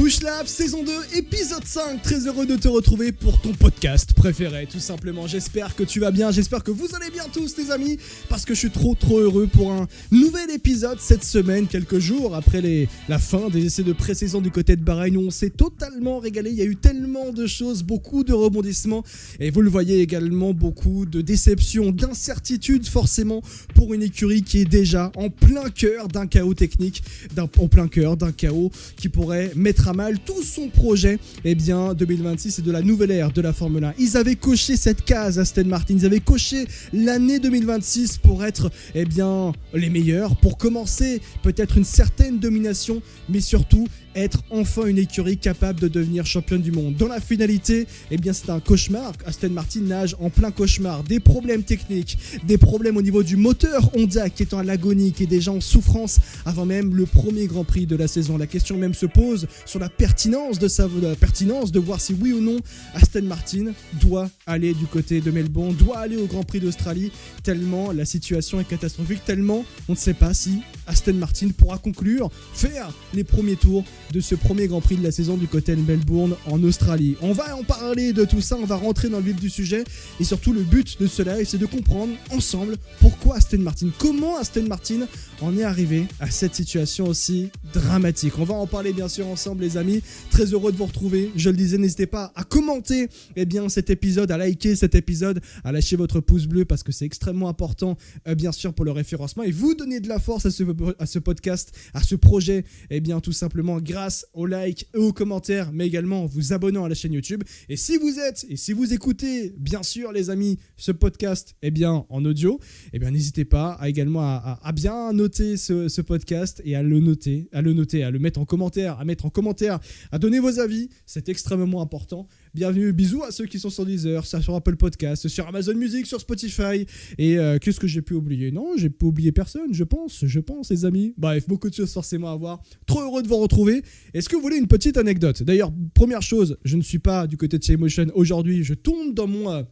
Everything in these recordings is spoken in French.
Push Lab, saison 2, épisode 5. Très heureux de te retrouver pour ton podcast préféré, tout simplement. J'espère que tu vas bien, j'espère que vous allez bien tous les amis, parce que je suis trop heureux pour un nouvel épisode cette semaine, quelques jours après la fin des essais de pré-saison du côté de Bahreïn, où on s'est totalement régalé. Il y a eu tellement de choses, beaucoup de rebondissements, et vous le voyez également, beaucoup de déceptions, d'incertitudes forcément, pour une écurie qui est déjà en plein cœur d'un chaos technique, en plein cœur d'un chaos qui pourrait mettre à mal tout son projet. Eh bien 2026 et de la nouvelle ère de la Formule 1. Ils avaient coché cette case, Aston Martin, ils avaient coché l'année 2026 pour être les meilleurs, pour commencer peut-être une certaine domination, mais surtout être enfin une écurie capable de devenir championne du monde. Dans la finalité, c'est un cauchemar. Aston Martin nage en plein cauchemar. Des problèmes techniques, des problèmes au niveau du moteur Honda qui est en l'agonie, qui est déjà en souffrance avant même le premier Grand Prix de la saison. La question même se pose sur la pertinence de voir si oui ou non Aston Martin doit aller du côté de Melbourne, doit aller au Grand Prix d'Australie, tellement la situation est catastrophique, tellement on ne sait pas si Aston Martin pourra conclure, faire les premiers tours de ce premier Grand Prix de la saison du côté de Melbourne en Australie. On va en parler de tout ça, on va rentrer dans le vif du sujet et surtout le but de cela, c'est de comprendre ensemble pourquoi Aston Martin, comment Aston Martin en est arrivé à cette situation aussi dramatique. On va en parler bien sûr ensemble les amis, très heureux de vous retrouver. Je le disais, n'hésitez pas à commenter cet épisode, à liker cet épisode, à lâcher votre pouce bleu parce que c'est extrêmement important bien sûr pour le référencement et vous donner de la force à ce podcast, à ce projet, tout simplement grâce aux likes et aux commentaires, mais également en vous abonnant à la chaîne YouTube. Et si vous écoutez bien sûr les amis ce podcast en audio, n'hésitez pas également à bien noter ce podcast et à le noter, à le mettre en commentaire, à donner vos avis, c'est extrêmement important. Bienvenue, bisous à ceux qui sont sur Deezer, sur Apple Podcast, sur Amazon Music, sur Spotify. Et qu'est-ce que j'ai pu oublier ? Non, j'ai pas oublié personne, je pense les amis. Bref, beaucoup de choses forcément à voir. Trop heureux de vous retrouver. Est-ce que vous voulez une petite anecdote ? D'ailleurs, première chose, je ne suis pas du côté de Shaymotion aujourd'hui, je tourne dans mon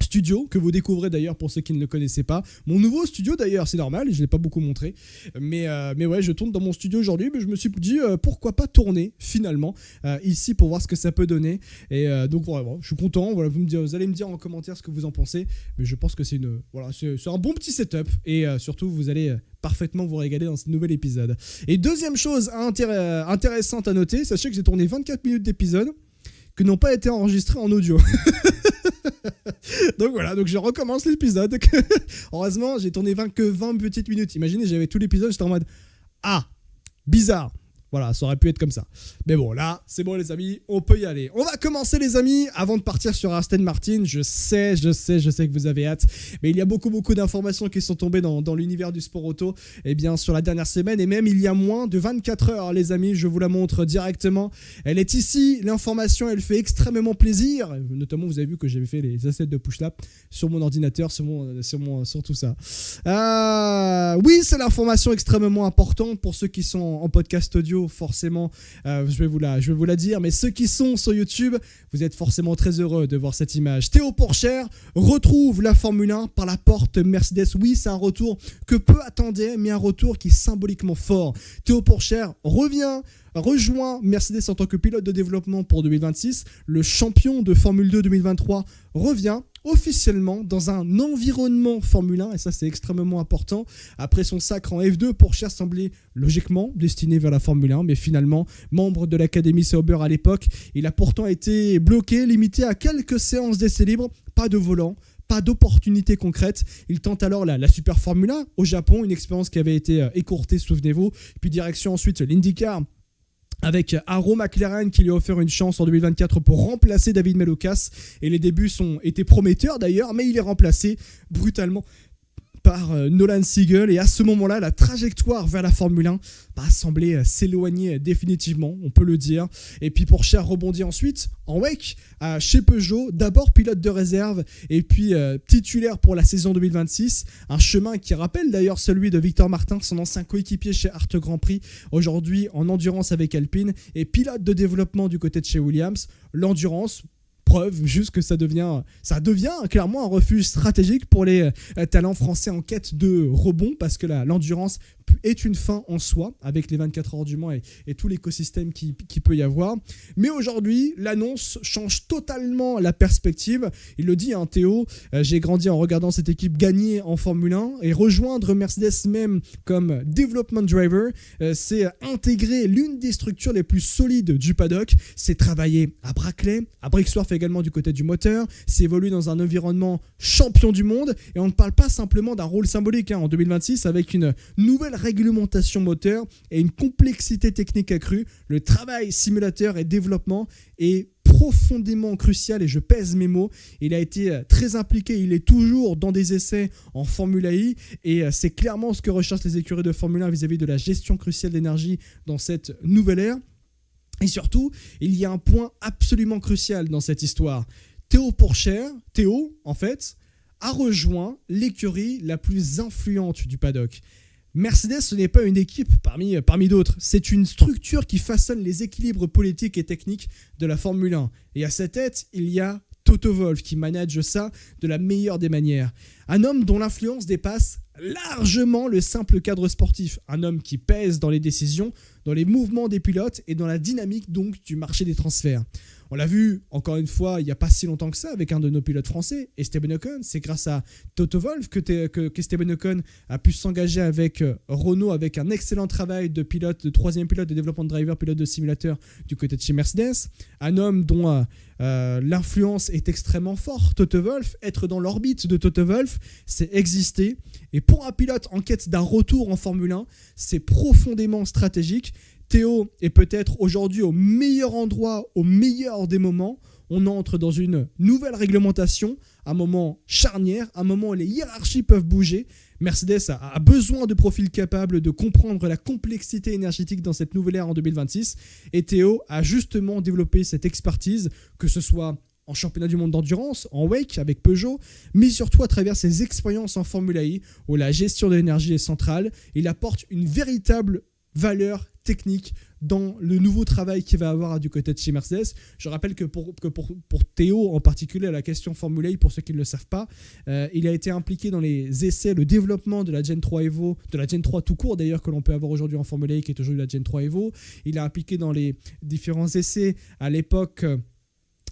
studio, que vous découvrez d'ailleurs pour ceux qui ne le connaissaient pas. Mon nouveau studio d'ailleurs, c'est normal, je ne l'ai pas beaucoup montré. Mais ouais, je tourne dans mon studio aujourd'hui, mais je me suis dit pourquoi pas tourner finalement ici pour voir ce que ça peut donner. Et donc vraiment, je suis content. Voilà, vous allez me dire en commentaire ce que vous en pensez. Mais je pense que c'est un bon petit setup. Et surtout, vous allez parfaitement vous régaler dans ce nouvel épisode. Et deuxième chose intéressante à noter, sachez que j'ai tourné 24 minutes d'épisode qui n'ont pas été enregistrés en audio. Donc voilà, donc je recommence l'épisode. Heureusement, j'ai tourné que 20 petites minutes. Imaginez, j'avais tout l'épisode, j'étais en mode bizarre. Voilà, ça aurait pu être comme ça. Mais bon, là, c'est bon les amis, on peut y aller. On va commencer les amis, avant de partir sur Aston Martin. Je sais que vous avez hâte. Mais il y a beaucoup d'informations qui sont tombées dans l'univers du sport auto sur la dernière semaine. Et même il y a moins de 24 heures les amis, je vous la montre directement. Elle est ici, l'information, elle fait extrêmement plaisir. Notamment, vous avez vu que j'avais fait les assets de Push Lab sur mon ordinateur, sur tout ça. Oui, c'est l'information extrêmement importante pour ceux qui sont en podcast audio. Forcément, je vais vous la dire, mais ceux qui sont sur YouTube, vous êtes forcément très heureux de voir cette image. Théo Pourchaire retrouve la Formule 1 par la porte Mercedes. Oui, c'est un retour que peu attendaient, mais un retour qui est symboliquement fort. Théo Pourchaire rejoint Mercedes en tant que pilote de développement pour 2026. Le champion de Formule 2 2023 revient officiellement dans un environnement Formule 1 et ça c'est extrêmement important. Après son sacre en F2, Pourchaire semblait logiquement destiné vers la Formule 1, mais finalement membre de l'Académie Sauber à l'époque, il a pourtant été bloqué, limité à quelques séances d'essais libres, pas de volant, pas d'opportunité concrète. Il tente alors la Super Formule 1 au Japon, une expérience qui avait été écourtée, souvenez-vous, puis direction ensuite l'IndyCar avec Arrow McLaren qui lui a offert une chance en 2024 pour remplacer David Malukas. Et les débuts étaient prometteurs d'ailleurs, mais il est remplacé brutalement par Nolan Siegel. Et à ce moment-là, la trajectoire vers la Formule 1 semblait s'éloigner définitivement, on peut le dire. Et puis Pourchaire rebondit ensuite en WEC chez Peugeot, d'abord pilote de réserve et puis titulaire pour la saison 2026. Un chemin qui rappelle d'ailleurs celui de Victor Martin, son ancien coéquipier chez Arte Grand Prix, aujourd'hui en endurance avec Alpine et pilote de développement du côté de chez Williams. L'endurance, preuve juste que ça devient clairement un refuge stratégique pour les talents français en quête de rebond, parce que l'endurance est une fin en soi avec les 24 heures du Mans et tout l'écosystème qui peut y avoir. Mais aujourd'hui, l'annonce change totalement la perspective. Il le dit, Théo, j'ai grandi en regardant cette équipe gagner en Formule 1 et rejoindre Mercedes même comme development driver, c'est intégrer l'une des structures les plus solides du paddock, c'est travailler à Brackley, à Brixworth également du côté du moteur, c'est évoluer dans un environnement champion du monde, et on ne parle pas simplement d'un rôle symbolique en 2026 avec une nouvelle réglementation moteur et une complexité technique accrue. Le travail simulateur et développement est profondément crucial, et je pèse mes mots. Il a été très impliqué, il est toujours dans des essais en Formula I, et c'est clairement ce que recherchent les écuries de Formule 1 vis-à-vis de la gestion cruciale d'énergie dans cette nouvelle ère. Et surtout, il y a un point absolument crucial dans cette histoire. Théo Pourchaire, en fait, a rejoint l'écurie la plus influente du paddock. Mercedes, ce n'est pas une équipe parmi d'autres, c'est une structure qui façonne les équilibres politiques et techniques de la Formule 1. Et à sa tête, il y a Toto Wolff qui manage ça de la meilleure des manières. Un homme dont l'influence dépasse largement le simple cadre sportif. Un homme qui pèse dans les décisions, dans les mouvements des pilotes et dans la dynamique donc du marché des transferts. On l'a vu, encore une fois, il n'y a pas si longtemps que ça avec un de nos pilotes français, Esteban Ocon. C'est grâce à Toto Wolff qu'Esteban Ocon a pu s'engager avec Renault, avec un excellent travail de troisième pilote de développement de driver, pilote de simulateur du côté de chez Mercedes. Un homme dont l'influence est extrêmement forte, Toto Wolff. Être dans l'orbite de Toto Wolff, c'est exister. Et pour un pilote en quête d'un retour en Formule 1, c'est profondément stratégique. Théo est peut-être aujourd'hui au meilleur endroit, au meilleur des moments. On entre dans une nouvelle réglementation, un moment charnière, un moment où les hiérarchies peuvent bouger. Mercedes a besoin de profils capables de comprendre la complexité énergétique dans cette nouvelle ère en 2026. Et Théo a justement développé cette expertise, que ce soit en championnat du monde d'endurance, en wake avec Peugeot, mais surtout à travers ses expériences en Formula I, où la gestion de l'énergie est centrale. Il apporte une véritable valeur technique dans le nouveau travail qu'il va avoir du côté de chez Mercedes. Je rappelle que pour Théo en particulier, la question Formula I, pour ceux qui ne le savent pas, il a été impliqué dans les essais, le développement de la Gen 3 Evo, de la Gen 3 tout court d'ailleurs, que l'on peut avoir aujourd'hui en Formula I, qui est aujourd'hui la Gen 3 Evo. Il est impliqué dans les différents essais à l'époque.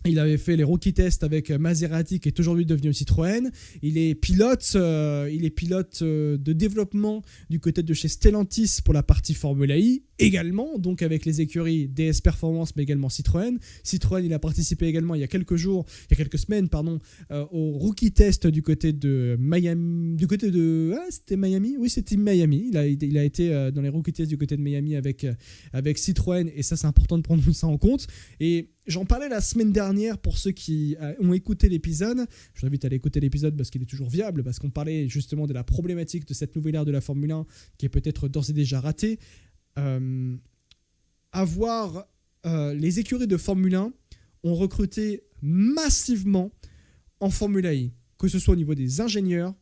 Il avait fait les rookie tests avec Maserati, qui est aujourd'hui devenu Citroën. Il est pilote de développement du côté de chez Stellantis pour la partie Formula I, également, donc avec les écuries DS Performance, mais également Citroën. Citroën, il a participé également il y a quelques semaines, au rookie test du côté de Miami. C'était Miami ? Oui, c'était Miami. Il a été dans les rookie tests du côté de Miami avec Citroën, et ça, c'est important de prendre ça en compte. Et j'en parlais la semaine dernière pour ceux qui ont écouté l'épisode. Je vous invite à aller écouter l'épisode parce qu'il est toujours viable, parce qu'on parlait justement de la problématique de cette nouvelle ère de la Formule 1 qui est peut-être d'ores et déjà ratée. Les écuries de Formule 1 ont recruté massivement en Formula I, que ce soit au niveau des ingénieurs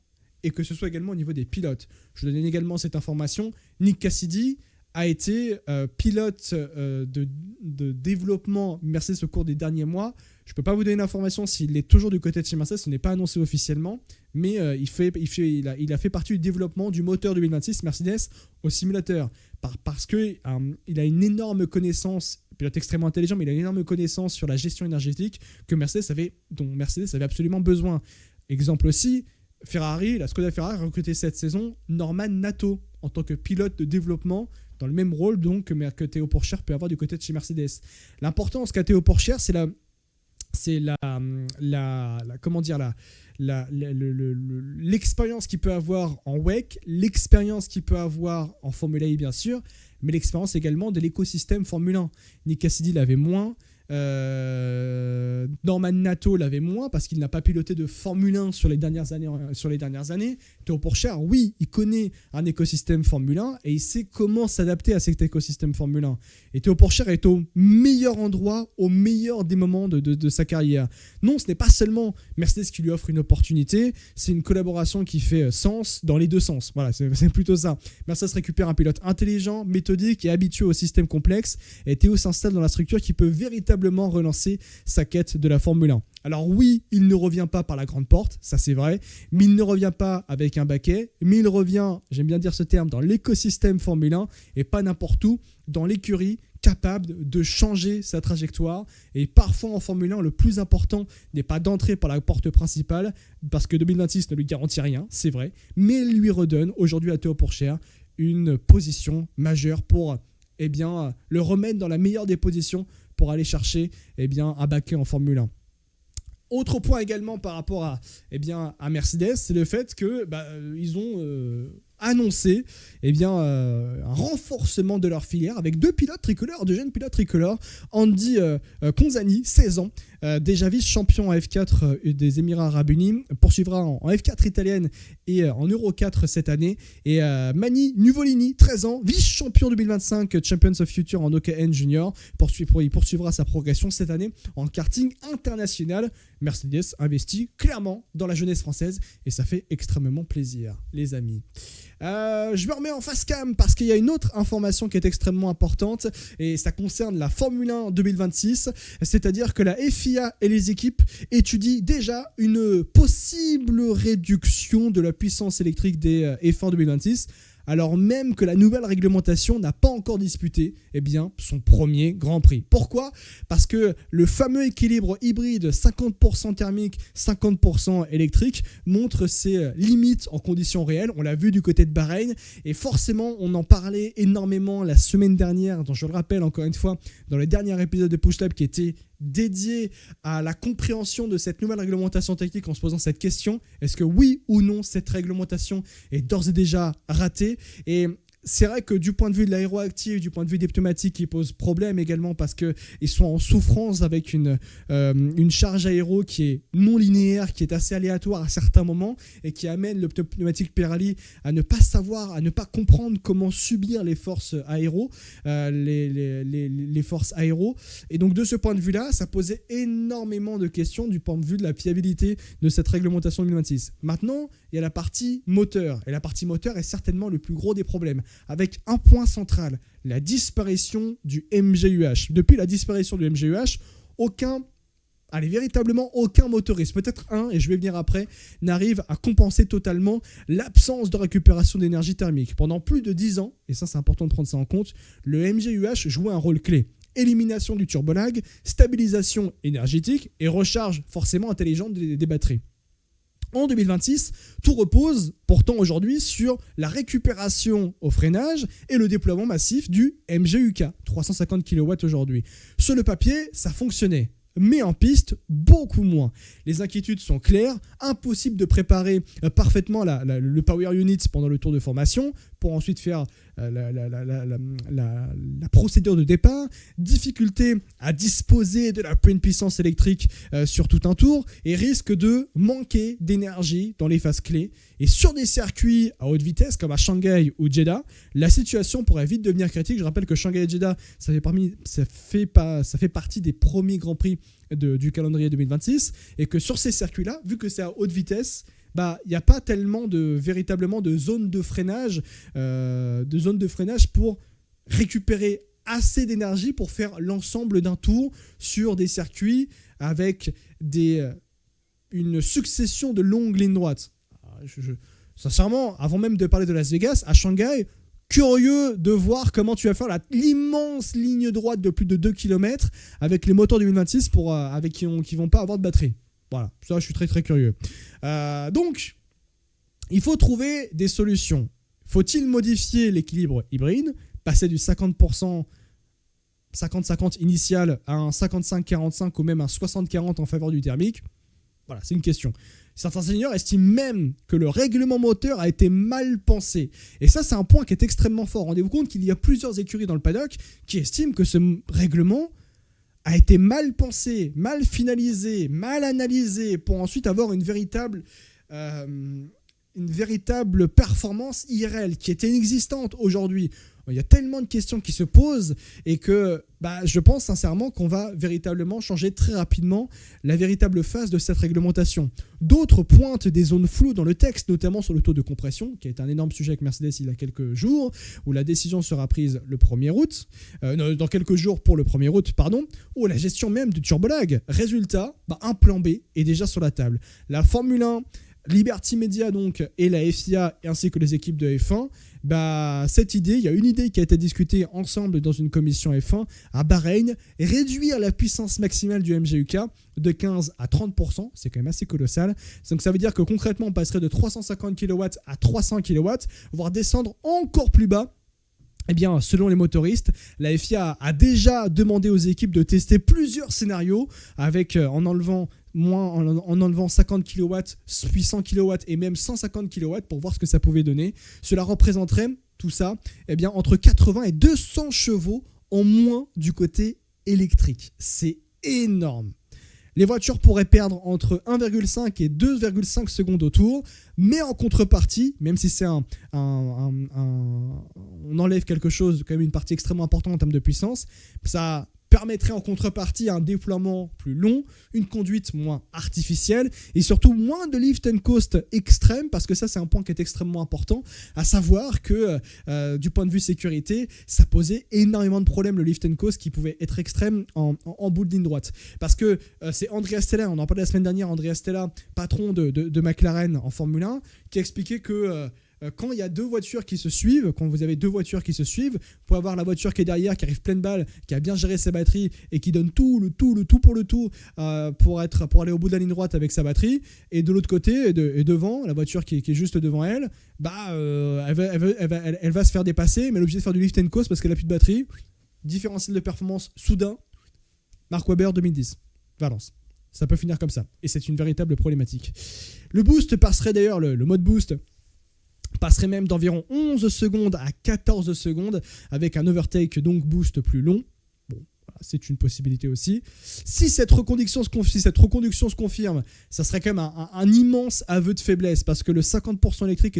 et que ce soit également au niveau des pilotes. Je vous donne également cette information. Nick Cassidy a été pilote de développement Mercedes au cours des derniers mois. Je ne peux pas vous donner l'information s'il est toujours du côté de chez Mercedes, ce n'est pas annoncé officiellement, mais il a fait partie du développement du moteur 2026 Mercedes au simulateur, parce qu'il a une énorme connaissance, pilote extrêmement intelligent, mais il a une énorme connaissance sur la gestion énergétique dont Mercedes avait absolument besoin. Exemple aussi, la Skoda Ferrari a recruté cette saison Norman Nato en tant que pilote de développement, dans le même rôle donc que Théo Pourchaire peut avoir du côté de chez Mercedes. L'importance qu'a Théo Pourchaire, c'est l'expérience qu'il peut avoir en WEC, l'expérience qu'il peut avoir en Formula I bien sûr, mais l'expérience également de l'écosystème Formule 1. Nick Cassidy l'avait moins. Norman Nato l'avait moins parce qu'il n'a pas piloté de Formule 1 sur les dernières années. Théo Pourchaire, oui, il connaît un écosystème Formule 1 et il sait comment s'adapter à cet écosystème Formule 1. Et Théo Pourchaire est au meilleur endroit, au meilleur des moments de sa carrière. Non, ce n'est pas seulement Mercedes qui lui offre une opportunité, c'est une collaboration qui fait sens dans les deux sens. Voilà, c'est plutôt ça. Mercedes récupère un pilote intelligent, méthodique et habitué au système complexe, et Théo s'installe dans la structure qui peut véritablement véritablement relancer sa quête de la Formule 1. Alors oui, il ne revient pas par la grande porte, ça c'est vrai, mais il ne revient pas avec un baquet, mais il revient, j'aime bien dire ce terme, dans l'écosystème Formule 1 et pas n'importe où, dans l'écurie capable de changer sa trajectoire. Et parfois en Formule 1, le plus important n'est pas d'entrer par la porte principale, parce que 2026 ne lui garantit rien, c'est vrai, mais il lui redonne aujourd'hui à Théo Pourchaire une position majeure pour le remettre dans la meilleure des positions pour aller chercher un baquet en Formule 1. Autre point également par rapport à Mercedes, c'est le fait que ils ont annoncé un renforcement de leur filière avec deux jeunes pilotes tricolores, Andy Konzani, 16 ans, déjà vice-champion en F4 des Émirats Arabes Unis, poursuivra en F4 italienne et en Euro 4 cette année, et Mani Nuvolini, 13 ans, vice-champion 2025 Champions of Future en OKN Junior, il poursuivra sa progression cette année en karting international. Mercedes investit clairement dans la jeunesse française et ça fait extrêmement plaisir, les amis. Je me remets en face cam parce qu'il y a une autre information qui est extrêmement importante et ça concerne la Formule 1 2026, c'est-à-dire que la FIA et les équipes étudient déjà une possible réduction de la puissance électrique des F1 2026, alors même que la nouvelle réglementation n'a pas encore disputé son premier Grand Prix. Pourquoi ? Parce que le fameux équilibre hybride 50% thermique, 50% électrique montre ses limites en conditions réelles. On l'a vu du côté de Bahreïn et forcément on en parlait énormément la semaine dernière, dont je le rappelle encore une fois, dans le dernier épisode de Push Lab qui était dédié à la compréhension de cette nouvelle réglementation technique en se posant cette question, est-ce que oui ou non cette réglementation est d'ores et déjà ratée ? Et c'est vrai que du point de vue de l'aéroactive, du point de vue des pneumatiques, ils posent problème également parce qu'ils sont en souffrance avec une charge aéro qui est non linéaire, qui est assez aléatoire à certains moments et qui amène le pneumatique Pirelli à ne pas savoir, à ne pas comprendre comment subir les forces aéro, les forces aéro. Et donc de ce point de vue-là, ça posait énormément de questions du point de vue de la fiabilité de cette réglementation 2026. Maintenant, il y a la partie moteur. Et la partie moteur est certainement le plus gros des problèmes, avec un point central, la disparition du MGUH. Depuis la disparition du MGUH, véritablement aucun motoriste, peut-être un, et je vais venir après, n'arrive à compenser totalement l'absence de récupération d'énergie thermique. Pendant plus de 10 ans, et ça c'est important de prendre ça en compte, le MGUH jouait un rôle clé. Élimination du turbolag, stabilisation énergétique et recharge forcément intelligente des batteries. En 2026, tout repose pourtant aujourd'hui sur la récupération au freinage et le déploiement massif du MGUK, 350 kW aujourd'hui. Sur le papier, ça fonctionnait, mais en piste, beaucoup moins. Les inquiétudes sont claires, impossible de préparer parfaitement le Power Unit pendant le tour de formation pour ensuite faire la procédure de départ, difficulté à disposer de la pleine puissance électrique sur tout un tour et risque de manquer d'énergie dans les phases clés. Et sur des circuits à haute vitesse comme à Shanghai ou Jeddah, la situation pourrait vite devenir critique. Je rappelle que Shanghai et Jeddah, ça fait partie des premiers Grands Prix du calendrier 2026 et que sur ces circuits-là, vu que c'est à haute vitesse, il n'y a pas tellement véritablement de zones de freinage pour récupérer assez d'énergie pour faire l'ensemble d'un tour sur des circuits avec une succession de longues lignes droites. Sincèrement, avant même de parler de Las Vegas, à Shanghai, curieux de voir comment tu vas faire l'immense ligne droite de plus de 2 km avec les moteurs 2026 qui ne vont pas avoir de batterie. Voilà, ça je suis très très curieux. Donc, il faut trouver des solutions. Faut-il modifier l'équilibre hybride, passer du 50% 50-50 initial à un 55-45 ou même un 60-40 en faveur du thermique ? Voilà, c'est une question. Certains ingénieurs estiment même que le règlement moteur a été mal pensé. Et ça, c'est un point qui est extrêmement fort. Rendez-vous compte qu'il y a plusieurs écuries dans le paddock qui estiment que ce règlement a été mal pensé, mal finalisé, mal analysé pour ensuite avoir une véritable performance IRL qui était inexistante aujourd'hui. Il y a tellement de questions qui se posent et que je pense sincèrement qu'on va véritablement changer très rapidement la véritable phase de cette réglementation. D'autres pointent des zones floues dans le texte, notamment sur le taux de compression, qui est un énorme sujet avec Mercedes il y a quelques jours, où la décision sera prise le 1er août, dans quelques jours pour le 1er août, ou la gestion même du turbolag. Résultat, un plan B est déjà sur la table. La Formule 1, Liberty Media donc, et la FIA ainsi que les équipes de F1, cette idée, il y a une idée qui a été discutée ensemble dans une commission F1 à Bahreïn, réduire la puissance maximale du MGUK de 15 à 30%, c'est quand même assez colossal. Donc ça veut dire que concrètement on passerait de 350 kW à 300 kW, voire descendre encore plus bas. Eh bien, selon les motoristes, la FIA a déjà demandé aux équipes de tester plusieurs scénarios avec en enlevant 50 kW, puis 100 kW et même 150 kW pour voir ce que ça pouvait donner. Cela représenterait, tout ça, entre 80 et 200 chevaux en moins du côté électrique. C'est énorme. Les voitures pourraient perdre entre 1,5 et 2,5 secondes au tour, mais en contrepartie, même si c'est on enlève quelque chose, quand même une partie extrêmement importante en termes de puissance, ça permettrait en contrepartie un déploiement plus long, une conduite moins artificielle et surtout moins de lift and coast extrême, parce que ça c'est un point qui est extrêmement important, à savoir que du point de vue sécurité, ça posait énormément de problèmes le lift and coast qui pouvait être extrême en bout de ligne droite. Parce que c'est Andrea Stella, on en parlait la semaine dernière, Andrea Stella, patron de McLaren en Formule 1, qui a expliqué que quand il y a deux voitures qui se suivent, quand vous avez deux voitures qui se suivent, pour avoir la voiture qui est derrière, qui arrive pleine balle, qui a bien géré ses batteries et qui donne tout pour aller au bout de la ligne droite avec sa batterie, et de l'autre côté et devant, la voiture qui est juste devant elle, elle va se faire dépasser, mais elle est obligée de faire du lift and coast parce qu'elle n'a plus de batterie. Différentiel de performance soudain, Mark Webber 2010, Valence. Ça peut finir comme ça, et c'est une véritable problématique. Le boost passerait d'ailleurs, le mode boost passerait même d'environ 11 secondes à 14 secondes avec un overtake donc boost plus long. Bon, voilà, c'est une possibilité aussi. Si cette reconduction se confirme, ça serait quand même un immense aveu de faiblesse parce que le 50% électrique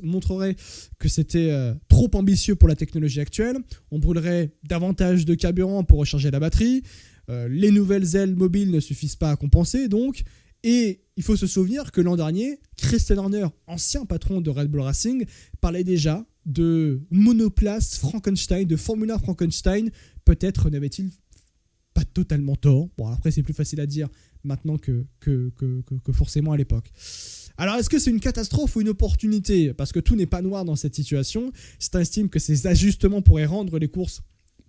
montrerait que c'était trop ambitieux pour la technologie actuelle. On brûlerait davantage de carburant pour recharger la batterie. Les nouvelles ailes mobiles ne suffisent pas à compenser donc. Et il faut se souvenir que l'an dernier, Christian Horner, ancien patron de Red Bull Racing, parlait déjà de monoplace Frankenstein, de Formula Frankenstein. Peut-être n'avait-il pas totalement tort. Bon, après, c'est plus facile à dire maintenant que forcément à l'époque. Alors, est-ce que c'est une catastrophe ou une opportunité ? Parce que tout n'est pas noir dans cette situation. Certains estiment que ces ajustements pourraient rendre les courses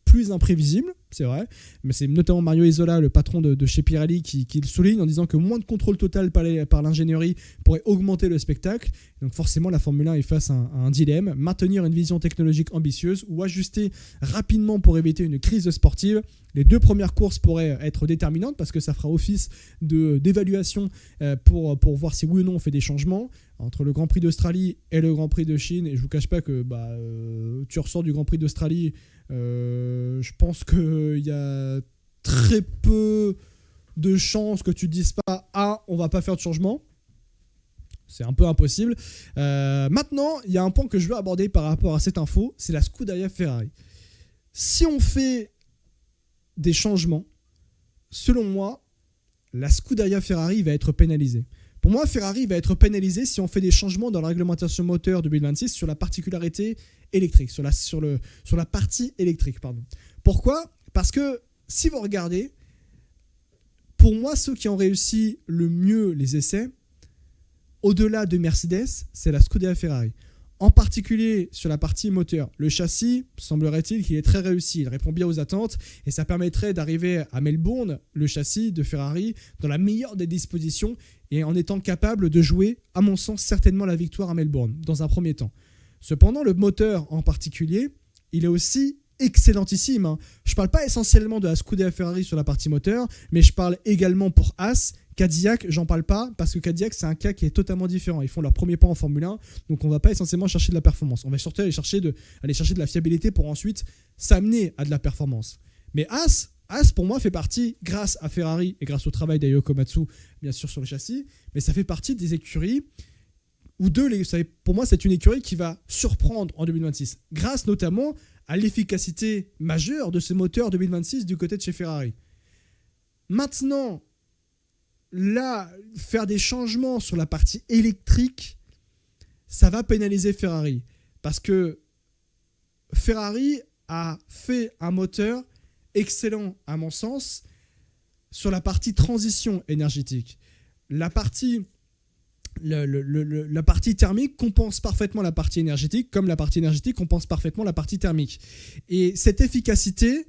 plus imprévisible, c'est vrai, mais c'est notamment Mario Isola, le patron de chez Pirelli, qui le souligne en disant que moins de contrôle total par l'ingénierie pourrait augmenter le spectacle. Donc forcément, la Formule 1 est face à un dilemme, maintenir une vision technologique ambitieuse ou ajuster rapidement pour éviter une crise sportive. Les deux premières courses pourraient être déterminantes parce que ça fera office d'évaluation pour voir si oui ou non on fait des changements. Entre le Grand Prix d'Australie et le Grand Prix de Chine, et je ne vous cache pas que tu ressors du Grand Prix d'Australie, je pense qu'il y a très peu de chances que tu ne dises pas « Ah, on ne va pas faire de changement ». C'est un peu impossible. Maintenant, il y a un point que je veux aborder par rapport à cette info, c'est la Scuderia Ferrari. Si on fait des changements, selon moi, la Scuderia Ferrari va être pénalisée. Pour moi, Ferrari va être pénalisé si on fait des changements dans la réglementation moteur 2026 sur la particularité électrique, sur la partie électrique. Pardon. Pourquoi ? Parce que si vous regardez, pour moi, ceux qui ont réussi le mieux les essais, au-delà de Mercedes, c'est la Scuderia Ferrari. En particulier sur la partie moteur. Le châssis, semblerait-il qu'il est très réussi. Il répond bien aux attentes et ça permettrait d'arriver à Melbourne, le châssis de Ferrari, dans la meilleure des dispositions et en étant capable de jouer, à mon sens, certainement la victoire à Melbourne, dans un premier temps. Cependant, le moteur en particulier, il est aussi excellentissime. Je ne parle pas essentiellement de la Scuderia Ferrari sur la partie moteur, mais je parle également pour Haas. Cadillac, j'en parle pas parce que Cadillac, c'est un cas qui est totalement différent. Ils font leur premier pas en Formule 1, donc on ne va pas essentiellement chercher de la performance. On va surtout aller chercher de la fiabilité pour ensuite s'amener à de la performance. Mais Haas, pour moi, fait partie, grâce à Ferrari et grâce au travail d'Ayao Komatsu, bien sûr, sur le châssis, mais ça fait partie des écuries pour moi, c'est une écurie qui va surprendre en 2026, grâce notamment à l'efficacité majeure de ce moteur 2026 du côté de chez Ferrari. Maintenant, là, faire des changements sur la partie électrique, ça va pénaliser Ferrari. Parce que Ferrari a fait un moteur excellent, à mon sens, sur la partie transition énergétique. La partie thermique compense parfaitement la partie énergétique, comme la partie énergétique compense parfaitement la partie thermique. Et cette efficacité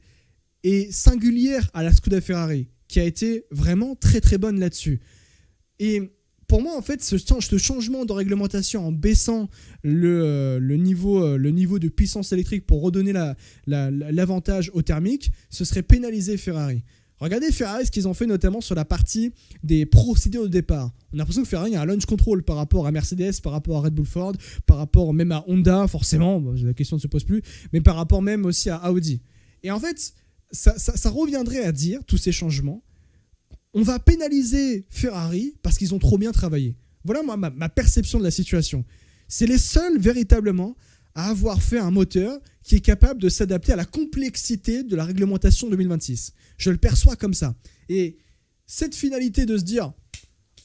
est singulière à la Scuderia Ferrari, qui a été vraiment très très bonne là-dessus. Et pour moi, en fait, ce changement de réglementation en baissant le niveau de puissance électrique pour redonner l'avantage au thermique, ce serait pénaliser Ferrari. Regardez Ferrari, ce qu'ils ont fait notamment sur la partie des procédures de départ. On a l'impression que Ferrari a un launch control par rapport à Mercedes, par rapport à Red Bull Ford, par rapport même à Honda, forcément, la question ne se pose plus, mais par rapport même aussi à Audi. Et en fait, ça reviendrait à dire, tous ces changements, on va pénaliser Ferrari parce qu'ils ont trop bien travaillé. Voilà moi, ma perception de la situation. C'est les seuls véritablement à avoir fait un moteur qui est capable de s'adapter à la complexité de la réglementation 2026. Je le perçois comme ça. Et cette finalité de se dire,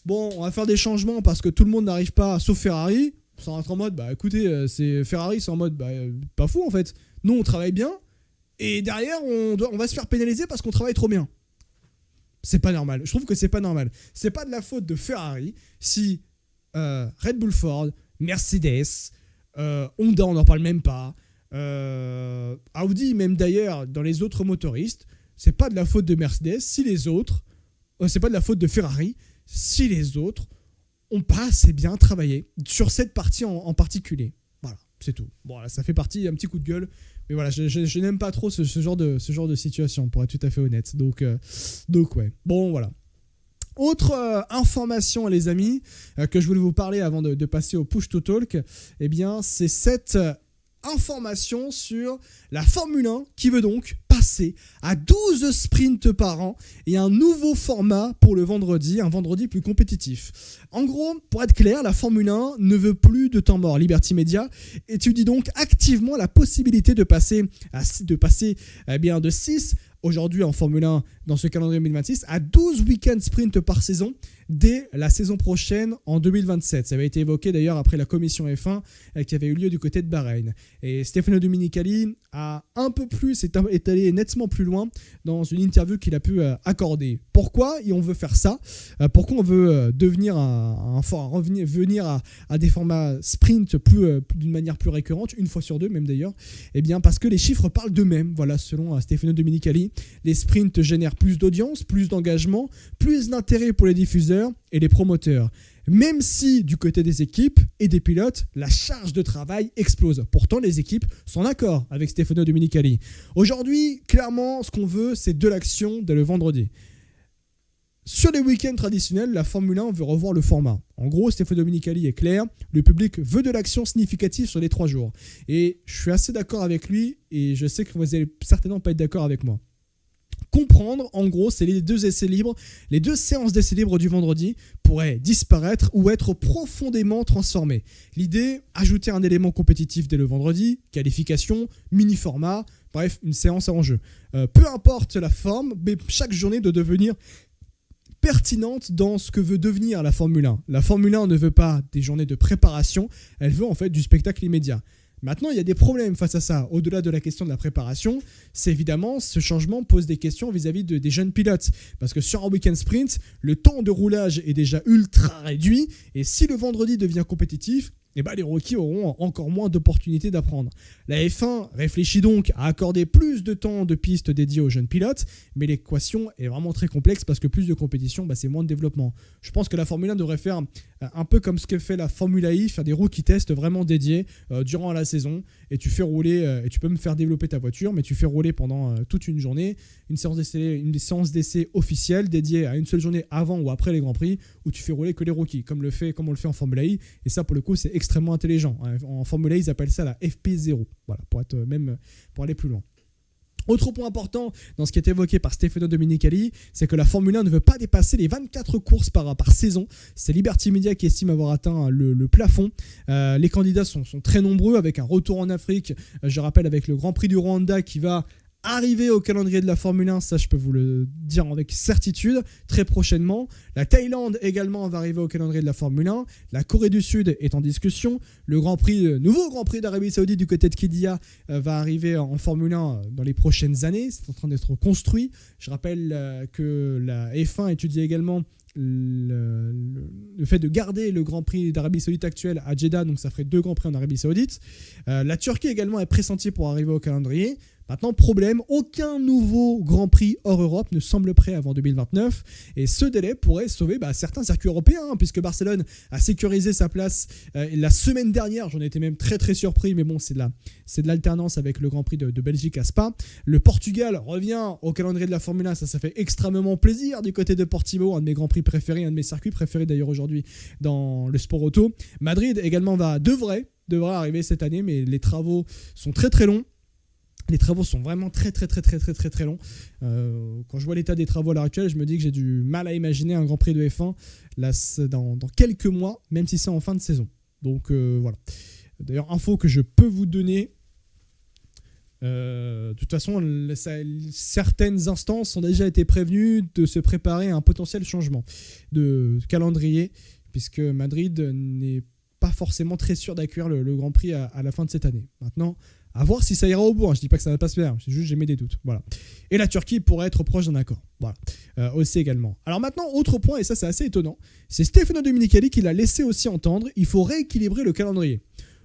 bon, on va faire des changements parce que tout le monde n'arrive pas, sauf Ferrari, sans être en mode, bah écoutez, c'est Ferrari, c'est en mode, bah pas fou en fait. Nous, on travaille bien, et derrière, on va se faire pénaliser parce qu'on travaille trop bien. C'est pas normal. Je trouve que c'est pas normal. C'est pas de la faute de Ferrari si Red Bull Ford, Mercedes, Honda, on n'en parle même pas, Audi, même d'ailleurs, dans les autres motoristes, c'est pas de la faute de Mercedes si les autres, c'est pas de la faute de Ferrari si les autres ont pas assez bien travaillé sur cette partie en particulier. Voilà, c'est tout. Bon, là, ça fait partie, un petit coup de gueule. Mais voilà, je n'aime pas trop ce genre de situation, pour être tout à fait honnête. Donc ouais. Bon, voilà. Autre information, les amis, que je voulais vous parler avant de passer au push to talk, eh bien, c'est cette information sur la Formule 1 qui veut donc passer à 12 sprints par an et un nouveau format pour le vendredi, un vendredi plus compétitif. En gros, pour être clair, la Formule 1 ne veut plus de temps mort. Liberty Media étudie donc activement la possibilité de passer de 6 aujourd'hui en Formule 1 dans ce calendrier 2026 à 12 week-ends sprint par saison dès la saison prochaine en 2027. Ça avait été évoqué d'ailleurs après la commission F1 qui avait eu lieu du côté de Bahreïn. Et Stefano Domenicali a un peu plus, est allé nettement plus loin dans une interview qu'il a pu accorder. Pourquoi on veut faire ça ? Pourquoi on veut venir à des formats sprint d'une manière plus récurrente, une fois sur deux même d'ailleurs ? Eh bien parce que les chiffres parlent d'eux-mêmes. Voilà, selon Stefano Domenicali, les sprints génèrent plus d'audience, plus d'engagement, plus d'intérêt pour les diffuseurs et les promoteurs. Même si du côté des équipes et des pilotes, la charge de travail explose. Pourtant, les équipes sont d'accord avec Stefano Domenicali. Aujourd'hui, clairement, ce qu'on veut, c'est de l'action dès le vendredi. Sur les week-ends traditionnels, la Formule 1 veut revoir le format. En gros, Stefano Domenicali est clair, le public veut de l'action significative sur les 3 jours. Et je suis assez d'accord avec lui, et je sais que vous n'allez certainement pas être d'accord avec moi. Comprendre, en gros, c'est les 2 essais libres, les 2 séances d'essais libres du vendredi pourraient disparaître ou être profondément transformées. L'idée, ajouter un élément compétitif dès le vendredi, qualification, mini-format, bref, une séance à enjeu. Peu importe la forme, mais chaque journée doit devenir pertinente dans ce que veut devenir la Formule 1. La Formule 1 ne veut pas des journées de préparation, elle veut en fait du spectacle immédiat. Maintenant, il y a des problèmes face à ça. Au-delà de la question de la préparation, c'est évidemment, ce changement pose des questions vis-à-vis des jeunes pilotes. Parce que sur un week-end sprint, le temps de roulage est déjà ultra réduit. Et si le vendredi devient compétitif, eh ben, les rookies auront encore moins d'opportunités d'apprendre. La F1 réfléchit donc à accorder plus de temps de piste dédié aux jeunes pilotes, mais l'équation est vraiment très complexe parce que plus de compétition, c'est moins de développement. Je pense que la Formule 1 devrait faire un peu comme ce que fait la Formule I, faire des rookie tests vraiment dédiés durant la saison, et tu fais rouler, et tu peux me faire développer ta voiture, mais tu fais rouler pendant toute une journée, une séance d'essai officielle dédiée à une seule journée avant ou après les Grands Prix, où tu fais rouler que les rookies, comme on le fait en Formule I, et ça pour le coup c'est extrêmement intelligent. En Formule 1, ils appellent ça la FP0, voilà, pour aller plus loin. Autre point important dans ce qui est évoqué par Stefano Domenicali, c'est que la Formule 1 ne veut pas dépasser les 24 courses par saison. C'est Liberty Media qui estime avoir atteint le plafond. Les candidats sont très nombreux, avec un retour en Afrique, je rappelle, avec le Grand Prix du Rwanda qui va arriver au calendrier de la Formule 1, ça je peux vous le dire avec certitude, très prochainement. La Thaïlande également va arriver au calendrier de la Formule 1. La Corée du Sud est en discussion. Le nouveau Grand Prix d'Arabie Saoudite du côté de Qiddiya va arriver en Formule 1 dans les prochaines années. C'est en train d'être construit. Je rappelle que la F1 étudie également le fait de garder le Grand Prix d'Arabie Saoudite actuel à Jeddah, donc ça ferait 2 Grands Prix en Arabie Saoudite. La Turquie également est pressentie pour arriver au calendrier. Maintenant, problème, aucun nouveau Grand Prix hors Europe ne semble prêt avant 2029 et ce délai pourrait sauver certains circuits européens puisque Barcelone a sécurisé sa place la semaine dernière. J'en étais même très très surpris, mais bon, c'est de l'alternance avec le Grand Prix de Belgique à Spa. Le Portugal revient au calendrier de la Formule 1, ça fait extrêmement plaisir du côté de Portimao, un de mes Grands Prix préférés, un de mes circuits préférés d'ailleurs aujourd'hui dans le sport auto. Madrid également devrait arriver cette année, mais les travaux sont très très longs. Les travaux sont vraiment très longs. Quand je vois l'état des travaux à l'heure actuelle, je me dis que j'ai du mal à imaginer un Grand Prix de F1 là, dans quelques mois, même si c'est en fin de saison. Donc voilà. D'ailleurs, info que je peux vous donner. De toute façon, certaines instances ont déjà été prévenues de se préparer à un potentiel changement de calendrier, puisque Madrid n'est pas forcément très sûr d'accueillir le Grand Prix à la fin de cette année. Maintenant, à voir si ça ira au bout. Je ne dis pas que ça ne va pas se faire. C'est juste j'ai mis des doutes. Voilà. Et la Turquie pourrait être proche d'un accord. Voilà. Aussi également. Alors maintenant, autre point, et ça c'est assez étonnant, c'est Stefano Domenicali qui l'a laissé aussi entendre. Il faut rééquilibrer le calendrier.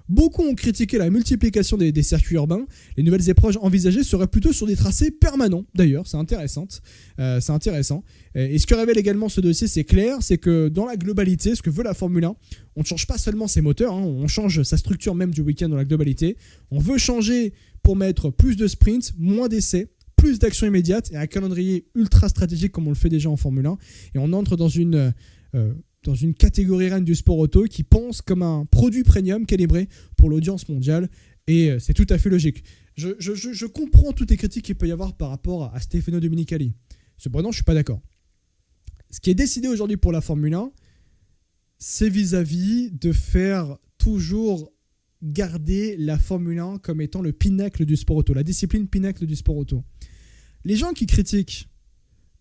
Beaucoup ont critiqué la multiplication des circuits urbains. Les nouvelles épreuves envisagées seraient plutôt sur des tracés permanents. D'ailleurs, c'est intéressant. Et ce que révèle également ce dossier, c'est clair, c'est que dans la globalité, ce que veut la Formule 1, on ne change pas seulement ses moteurs, on change sa structure même du week-end dans la globalité. On veut changer pour mettre plus de sprints, moins d'essais, plus d'actions immédiates et un calendrier ultra stratégique comme on le fait déjà en Formule 1. Et on entre dans une catégorie reine du sport auto qui pense comme un produit premium calibré pour l'audience mondiale. Et c'est tout à fait logique. Je comprends toutes les critiques qu'il peut y avoir par rapport à Stefano Domenicali. Cependant, je ne suis pas d'accord. Ce qui est décidé aujourd'hui pour la Formule 1, c'est vis-à-vis de faire toujours garder la Formule 1 comme étant le pinacle du sport auto, la discipline pinacle du sport auto. Les gens qui critiquent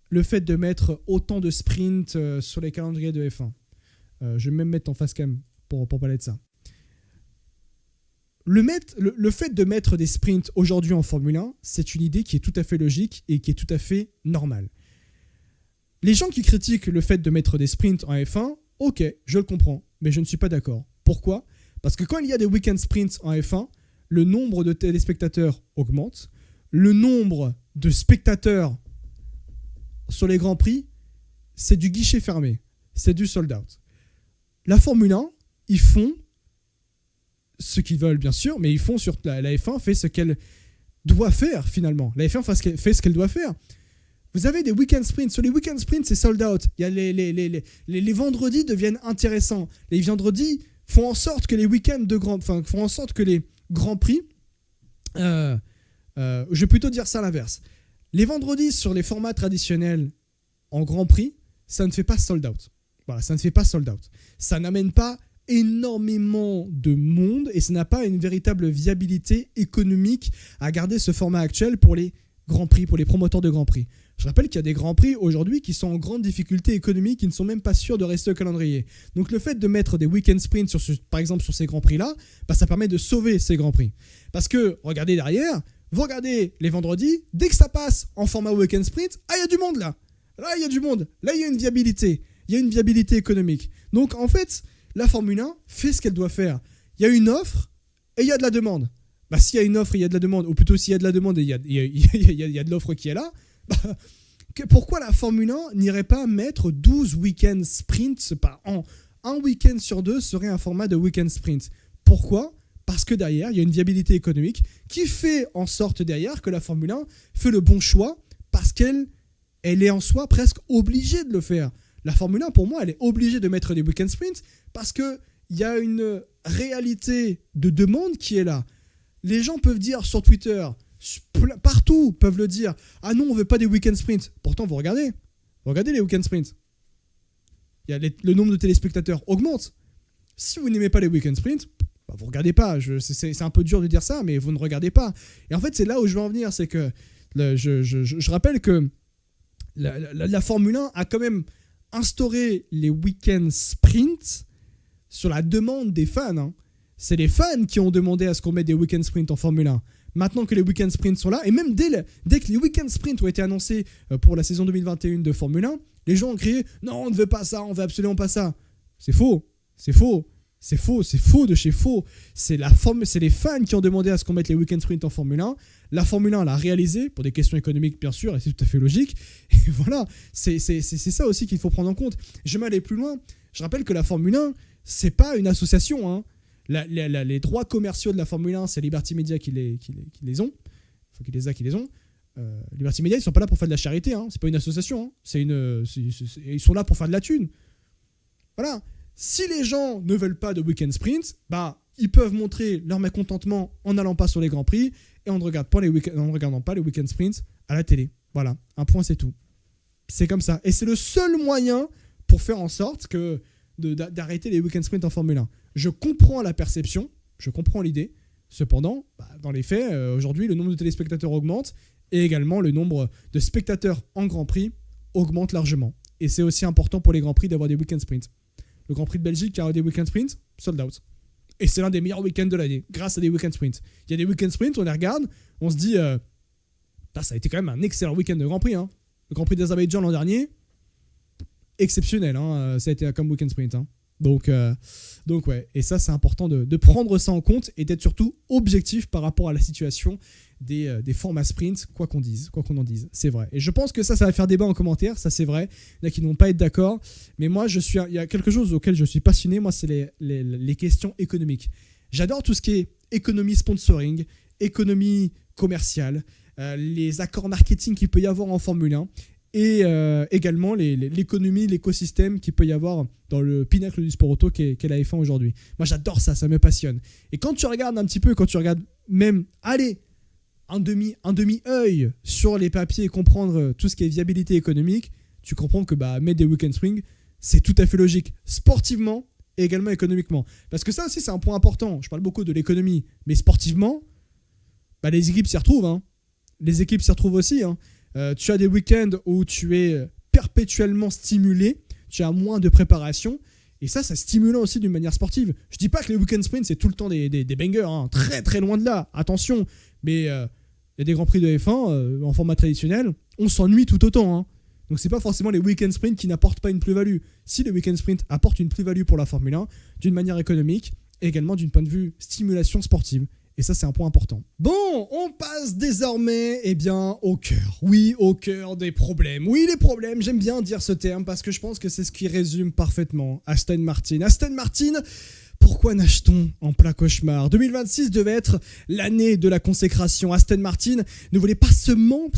le fait de mettre autant de sprints sur les calendriers de F1, je vais même mettre en face cam pour parler de ça. Le fait de mettre des sprints aujourd'hui en Formule 1, c'est une idée qui est tout à fait logique et qui est tout à fait normale. Les gens qui critiquent le fait de mettre des sprints en F1, ok, je le comprends, mais je ne suis pas d'accord. Pourquoi ? Parce que quand il y a des week-end sprints en F1, le nombre de téléspectateurs augmente, le nombre de spectateurs sur les Grands Prix, c'est du guichet fermé, c'est du sold out. La Formule 1, ils font ce qu'ils veulent bien sûr, mais ils font sur la F1 fait ce qu'elle doit faire finalement. La F1 fait ce qu'elle doit faire. Vous avez des week-end sprints. Sur les week-end sprints, c'est sold out. Il y a les vendredis deviennent intéressants. Les vendredis font en sorte que les week-ends font en sorte que les Grands Prix, je vais plutôt dire ça à l'inverse. Les vendredis sur les formats traditionnels en Grand Prix, ça ne fait pas sold out. Voilà, ça ne fait pas sold out. Ça n'amène pas énormément de monde et ça n'a pas une véritable viabilité économique à garder ce format actuel pour les Grands Prix, pour les promoteurs de Grands Prix. Je rappelle qu'il y a des Grands Prix aujourd'hui qui sont en grande difficulté économique, qui ne sont même pas sûrs de rester au calendrier. Donc le fait de mettre des week-end sprints, par exemple sur ces Grands Prix-là, ça permet de sauver ces Grands Prix. Parce que, regardez derrière, vous regardez les vendredis, dès que ça passe en format week-end sprint, il y a du monde là. Là, il y a du monde. Là, il y a une viabilité. Il y a une viabilité économique. Donc en fait, la Formule 1 fait ce qu'elle doit faire. Il y a une offre et il y a de la demande. S'il y a une offre et il y a de la demande, ou plutôt s'il y a de la demande et il y a de l'offre qui est là, pourquoi la Formule 1 n'irait pas mettre 12 week-end sprints par an ? Un week-end sur 2 serait un format de week-end sprint. Pourquoi ? Parce que derrière, il y a une viabilité économique qui fait en sorte derrière que la Formule 1 fait le bon choix parce qu'elle est en soi presque obligée de le faire. La Formule 1, pour moi, elle est obligée de mettre des week-end sprints parce qu'il y a une réalité de demande qui est là. Les gens peuvent dire sur Twitter partout peuvent le dire. Ah non, on veut pas des week-end sprints. Pourtant, vous regardez les week-end sprints. Le nombre de téléspectateurs augmente. Si vous n'aimez pas les week-end sprints, bah, vous regardez pas. C'est un peu dur de dire ça, mais vous ne regardez pas. Et en fait, c'est là où je veux en venir, c'est que je rappelle que la Formule 1 a quand même instauré les week-end sprints sur la demande des fans. Hein. C'est les fans qui ont demandé à ce qu'on mette des week-end sprints en Formule 1. Maintenant que les week-end sprints sont là, et même dès que les week-end sprints ont été annoncés pour la saison 2021 de Formule 1, les gens ont crié « Non, on ne veut pas ça, on ne veut absolument pas ça ». C'est faux. De chez faux. C'est les fans qui ont demandé à ce qu'on mette les week-end sprints en Formule 1. La Formule 1 l'a réalisé, pour des questions économiques bien sûr, et c'est tout à fait logique. Et voilà, c'est ça aussi qu'il faut prendre en compte. Je vais aller plus loin. Je rappelle que la Formule 1, c'est pas une association. Hein. Les droits commerciaux de la Formule 1, c'est Liberty Media qui les ont. Il faut qu'ils les ont. Liberty Media, ils sont pas là pour faire de la charité. Hein. C'est pas une association. Hein. Ils sont là pour faire de la thune. Voilà. Si les gens ne veulent pas de week-end sprint, bah, ils peuvent montrer leur mécontentement en n'allant pas sur les Grands Prix et en ne regardant pas les week-end sprints à la télé. Voilà, un point, c'est tout. C'est comme ça. Et c'est le seul moyen pour faire en sorte d'arrêter les week-end sprints en Formule 1. Je comprends la perception, je comprends l'idée. Cependant, dans les faits, aujourd'hui, le nombre de téléspectateurs augmente et également le nombre de spectateurs en Grand Prix augmente largement. Et c'est aussi important pour les Grands Prix d'avoir des week-end sprints. Le Grand Prix de Belgique qui a des week-end sprints, sold out. Et c'est l'un des meilleurs week-ends de l'année, grâce à des week-end sprints. Il y a des week-end sprints, on les regarde, on se dit, ça a été quand même un excellent week-end de Grand Prix. Hein. Le Grand Prix d'Azerbaïdjan l'an dernier, exceptionnel, hein, ça a été comme week-end sprint. Hein. Donc ouais, et ça c'est important de prendre ça en compte et d'être surtout objectif par rapport à la situation des formats sprint, quoi qu'on en dise, c'est vrai. Et je pense que ça va faire débat en commentaire, ça c'est vrai. Il y en a qui ne vont pas être d'accord, mais moi il y a quelque chose auquel je suis passionné, moi c'est les questions économiques. J'adore tout ce qui est économie sponsoring, économie commerciale, les accords marketing qu'il peut y avoir en Formule 1. Et également l'économie, l'écosystème qu'il peut y avoir dans le pinacle du sport auto qu'est la F1 aujourd'hui. Moi j'adore ça me passionne. Et quand tu regardes un petit peu, quand tu regardes même, un demi-œil sur les papiers et comprendre tout ce qui est viabilité économique, tu comprends que mettre des week-end sprints, c'est tout à fait logique, sportivement et également économiquement. Parce que ça aussi c'est un point important, je parle beaucoup de l'économie, mais sportivement, les équipes s'y retrouvent. Hein. Les équipes s'y retrouvent aussi, hein. Tu as des week-ends où tu es perpétuellement stimulé, tu as moins de préparation, et ça stimulant aussi d'une manière sportive. Je dis pas que les week-end sprints, c'est tout le temps des bangers, hein, très très loin de là, attention, mais il y a des grands prix de F1 en format traditionnel, on s'ennuie tout autant. Hein. Donc c'est pas forcément les week-end sprints qui n'apportent pas une plus-value. Si les week-end sprints apportent une plus-value pour la Formule 1, d'une manière économique, et également d'une point de vue stimulation sportive. Et ça, c'est un point important. Bon, on passe désormais au cœur. Oui, au cœur des problèmes. Oui, les problèmes, j'aime bien dire ce terme parce que je pense que c'est ce qui résume parfaitement Aston Martin. Aston Martin, pourquoi nage-t-on en plein cauchemar ? 2026 devait être l'année de la consécration. Aston Martin ne voulait pas seulement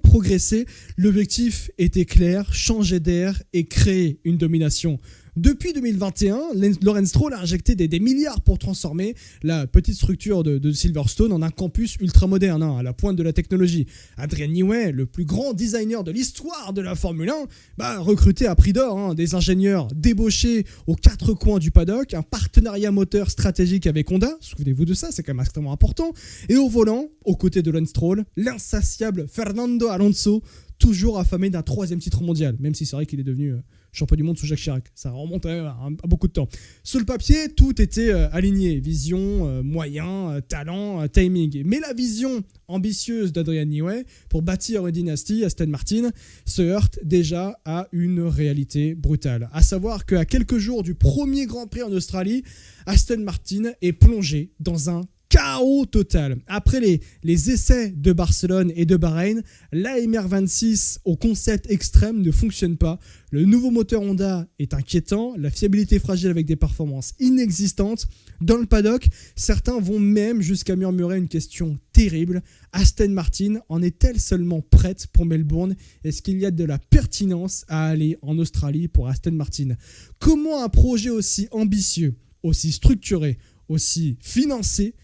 progresser. L'objectif était clair, changer d'air et créer une domination. Depuis 2021, Lawrence Stroll a injecté des milliards pour transformer la petite structure de Silverstone en un campus ultra moderne, à la pointe de la technologie. Adrian Newey, le plus grand designer de l'histoire de la Formule 1, recruté à prix d'or des ingénieurs débauchés aux quatre coins du paddock, un partenariat moteur stratégique avec Honda, souvenez-vous de ça, c'est quand même extrêmement important, et au volant, aux côtés de Lawrence Stroll, l'insatiable Fernando Alonso, toujours affamé d'un 3e titre mondial, même si c'est vrai qu'il est devenu champion du monde sous Jacques Chirac. Ça remonte à beaucoup de temps. Sur le papier, tout était aligné. Vision, moyens, talent, timing. Mais la vision ambitieuse d'Adrian Newey pour bâtir une dynastie, Aston Martin, se heurte déjà à une réalité brutale. À savoir qu'à quelques jours du premier Grand Prix en Australie, Aston Martin est plongé dans un chaos total. Après les essais de Barcelone et de Bahreïn, la MR26 au concept extrême ne fonctionne pas. Le nouveau moteur Honda est inquiétant, la fiabilité fragile avec des performances inexistantes. Dans le paddock, certains vont même jusqu'à murmurer une question terrible. Aston Martin en est-elle seulement prête pour Melbourne ? Est-ce qu'il y a de la pertinence à aller en Australie pour Aston Martin ? Comment un projet aussi ambitieux, aussi structuré, aussi financé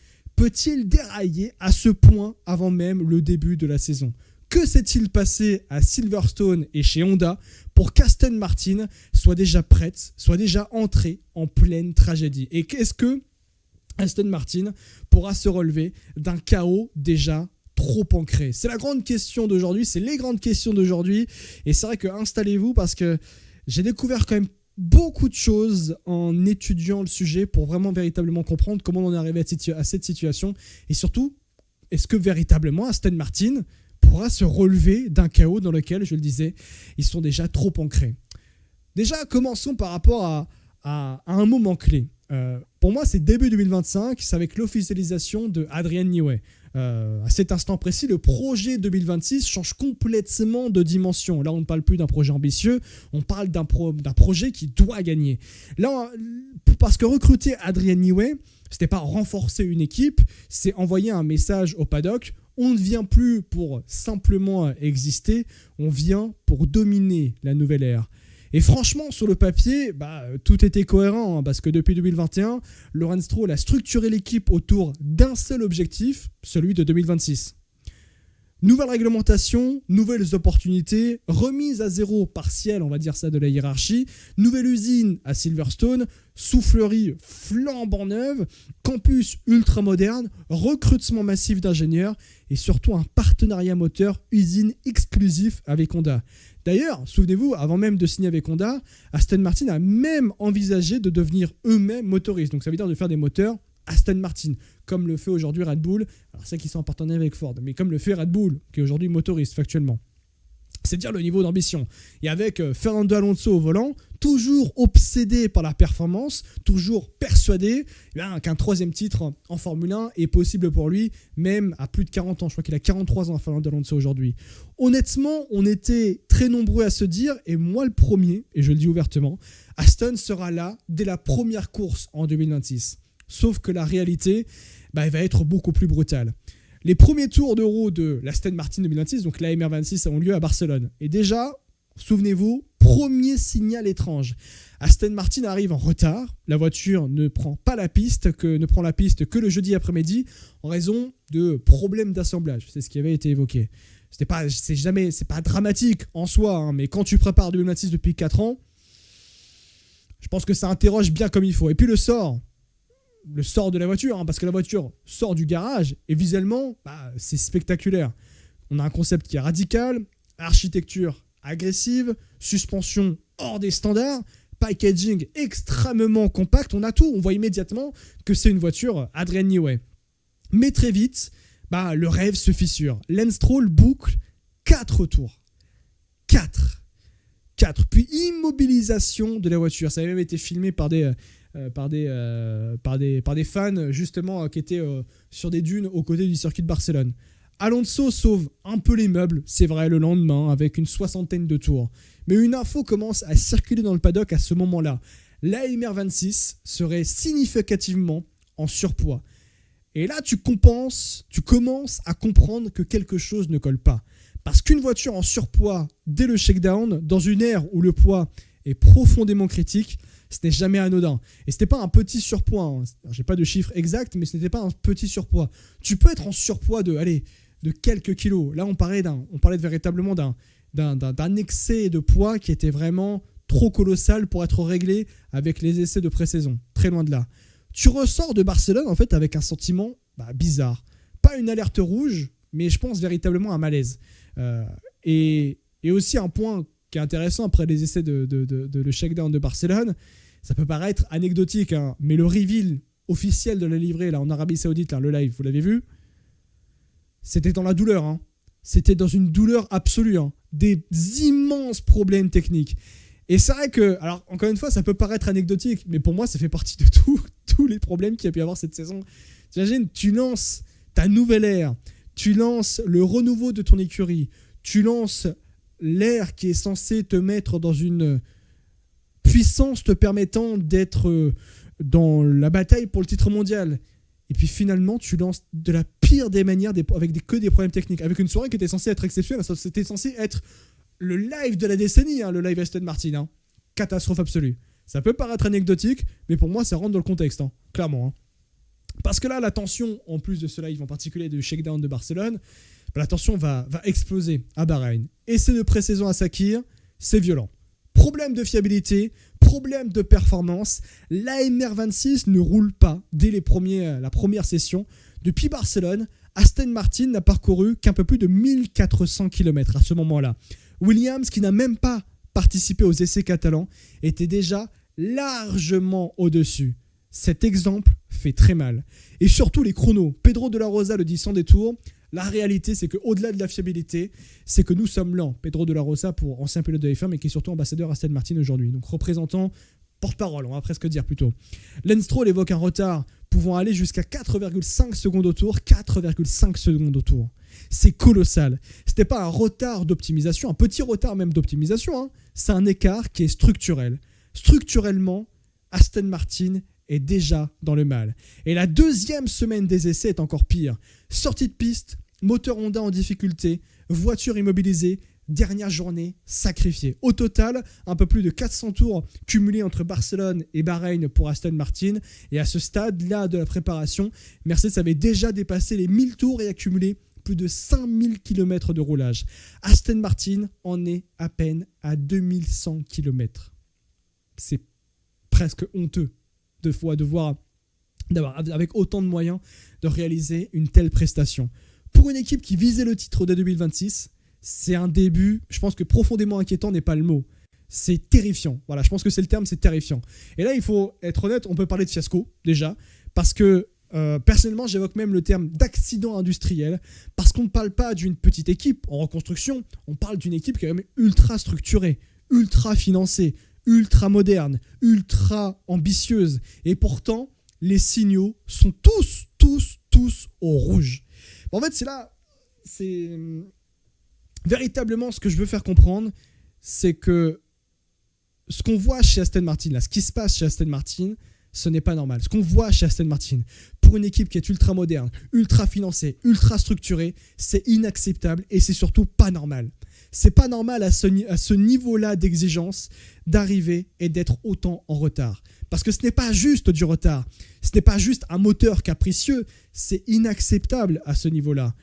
peut-il dérailler à ce point avant même le début de la saison ? Que s'est-il passé à Silverstone et chez Honda pour qu'Aston Martin soit déjà prête, soit déjà entrée en pleine tragédie ? Et qu'est-ce que Aston Martin pourra se relever d'un chaos déjà trop ancré ? C'est la grande question d'aujourd'hui, c'est les grandes questions d'aujourd'hui. Et c'est vrai que installez-vous parce que j'ai découvert quand même beaucoup de choses en étudiant le sujet pour vraiment véritablement comprendre comment on est arrivé à cette situation. Et surtout, est-ce que véritablement Aston Martin pourra se relever d'un chaos dans lequel, je le disais, ils sont déjà trop ancrés. Déjà, commençons par rapport à un moment clé. Pour moi, c'est début 2025, c'est avec l'officialisation de Adrian Newey. À cet instant précis, le projet 2026 change complètement de dimension. Là, on ne parle plus d'un projet ambitieux, on parle d'un projet qui doit gagner. Là, parce que recruter Adrian Newey, c'était pas renforcer une équipe, c'est envoyer un message au paddock. On ne vient plus pour simplement exister, on vient pour dominer la nouvelle ère. Et franchement, sur le papier, tout était cohérent, parce que depuis 2021, Lawrence Stroll a structuré l'équipe autour d'un seul objectif, celui de 2026. Nouvelle réglementation, nouvelles opportunités, remise à zéro partielle, on va dire ça, de la hiérarchie, nouvelle usine à Silverstone, soufflerie flambant neuve, campus ultra moderne, recrutement massif d'ingénieurs et surtout un partenariat moteur usine exclusif avec Honda. D'ailleurs, souvenez-vous, avant même de signer avec Honda, Aston Martin a même envisagé de devenir eux-mêmes motoristes. Donc ça veut dire de faire des moteurs Aston Martin, comme le fait aujourd'hui Red Bull. Alors c'est qu'ils sont en partenariat avec Ford, mais comme le fait Red Bull, qui est aujourd'hui motoriste factuellement. C'est dire le niveau d'ambition. Et avec Fernando Alonso au volant, toujours obsédé par la performance, toujours persuadé qu'un troisième titre en Formule 1 est possible pour lui, même à plus de 40 ans. Je crois qu'il a 43 ans, Fernando Alonso, aujourd'hui. Honnêtement, on était très nombreux à se dire, et moi le premier, et je le dis ouvertement, Aston sera là dès la première course en 2026. Sauf que la réalité, elle va être beaucoup plus brutale. Les premiers tours d'Euro de l'Aston Martin 2026, donc la MR26, ont lieu à Barcelone. Et déjà, souvenez-vous, premier signal étrange. Aston Martin arrive en retard. La voiture ne prend la piste que le jeudi après-midi en raison de problèmes d'assemblage. C'est ce qui avait été évoqué. C'est pas dramatique en soi, mais quand tu prépares 2026 depuis 4 ans, je pense que ça interroge bien comme il faut. Et puis le sort de la voiture, parce que la voiture sort du garage et visuellement, c'est spectaculaire. On a un concept qui est radical, architecture agressive, suspension hors des standards, packaging extrêmement compact, on a tout, on voit immédiatement que c'est une voiture Adrian Newey. Mais très vite, le rêve se fissure. Lance Stroll boucle 4 tours. 4. Puis immobilisation de la voiture. Ça avait même été filmé par des fans justement qui étaient sur des dunes aux côtés du circuit de Barcelone. Alonso sauve un peu les meubles, c'est vrai, le lendemain, avec une 60aine de tours. Mais une info commence à circuler dans le paddock à ce moment-là. La MR26 serait significativement en surpoids. Et là, tu commences à comprendre que quelque chose ne colle pas. Parce qu'une voiture en surpoids dès le shakedown, dans une ère où le poids est profondément critique, ce n'est jamais anodin. Et ce n'était pas un petit surpoids. Alors, j'ai pas de chiffre exact, mais ce n'était pas un petit surpoids. Tu peux être en surpoids de quelques kilos. Là, on parlait véritablement d'un excès de poids qui était vraiment trop colossal pour être réglé avec les essais de pré-saison. Très loin de là. Tu ressors de Barcelone en fait avec un sentiment bizarre. Pas une alerte rouge, mais je pense véritablement un malaise. Et aussi un point qui est intéressant après les essais de le shakedown de Barcelone, ça peut paraître anecdotique, mais le reveal officiel de la livrée là, en Arabie Saoudite, le live, vous l'avez vu ? C'était dans la douleur. C'était dans une douleur absolue. Des immenses problèmes techniques. Et c'est vrai que, alors encore une fois, ça peut paraître anecdotique, mais pour moi, ça fait partie de tous les problèmes qu'il y a pu y avoir cette saison. T'imagines, tu lances ta nouvelle ère, tu lances le renouveau de ton écurie, tu lances l'ère qui est censée te mettre dans une puissance te permettant d'être dans la bataille pour le titre mondial. Et puis finalement, tu lances de la pire des manières avec que des problèmes techniques. Avec une soirée qui était censée être exceptionnelle. C'était censé être le live de la décennie, le live Aston Martin. Catastrophe absolue. Ça peut paraître anecdotique, mais pour moi, ça rentre dans le contexte. Clairement. Parce que là, la tension, en plus de ce live en particulier du shakedown de Barcelone, la tension va exploser à Bahreïn. Essai de pré-saison à Sakir, c'est violent. Problème de fiabilité, problème de performance. L'AMR26 ne roule pas dès la première session. Depuis Barcelone, Aston Martin n'a parcouru qu'un peu plus de 1400 km à ce moment-là. Williams, qui n'a même pas participé aux essais catalans, était déjà largement au-dessus. Cet exemple fait très mal. Et surtout les chronos. Pedro de la Rosa le dit sans détour. La réalité, c'est qu'au-delà de la fiabilité, c'est que nous sommes lents. Pedro de la Rosa, pour ancien pilote de F1, mais qui est surtout ambassadeur Aston Martin aujourd'hui. Donc représentant, porte-parole, on va presque dire plutôt. Lance Stroll évoque un retard pouvant aller jusqu'à 4,5 secondes au tour. 4,5 secondes au tour. C'est colossal. Ce n'était pas un retard d'optimisation, un petit retard même d'optimisation. Hein. C'est un écart qui est structurel. Structurellement, Aston Martin est déjà dans le mal. Et la deuxième semaine des essais est encore pire. Sortie de piste, moteur Honda en difficulté, voiture immobilisée, dernière journée sacrifiée. Au total, un peu plus de 400 tours cumulés entre Barcelone et Bahreïn pour Aston Martin. Et à ce stade-là de la préparation, Mercedes avait déjà dépassé les 1000 tours et accumulé plus de 5000 km de roulage. Aston Martin en est à peine à 2100 km. C'est presque honteux de voir d'avoir avec autant de moyens de réaliser une telle prestation. Pour une équipe qui visait le titre dès 2026, c'est un début, je pense que profondément inquiétant n'est pas le mot. C'est terrifiant. Voilà, je pense que c'est le terme, c'est terrifiant. Et là, il faut être honnête, on peut parler de fiasco déjà, parce que personnellement, j'évoque même le terme d'accident industriel, parce qu'on ne parle pas d'une petite équipe en reconstruction, on parle d'une équipe qui est quand même ultra structurée, ultra financée, ultra moderne, ultra ambitieuse. Et pourtant, les signaux sont tous au rouge. En fait, c'est véritablement ce que je veux faire comprendre, c'est que ce qu'on voit chez Aston Martin, là, ce qui se passe chez Aston Martin, ce n'est pas normal. Ce qu'on voit chez Aston Martin, pour une équipe qui est ultra moderne, ultra financée, ultra structurée, c'est inacceptable et c'est surtout pas normal. C'est pas normal à ce niveau-là d'exigence d'arriver et d'être autant en retard. Parce que ce n'est pas juste du retard, ce n'est pas juste un moteur capricieux, c'est inacceptable à ce niveau-là.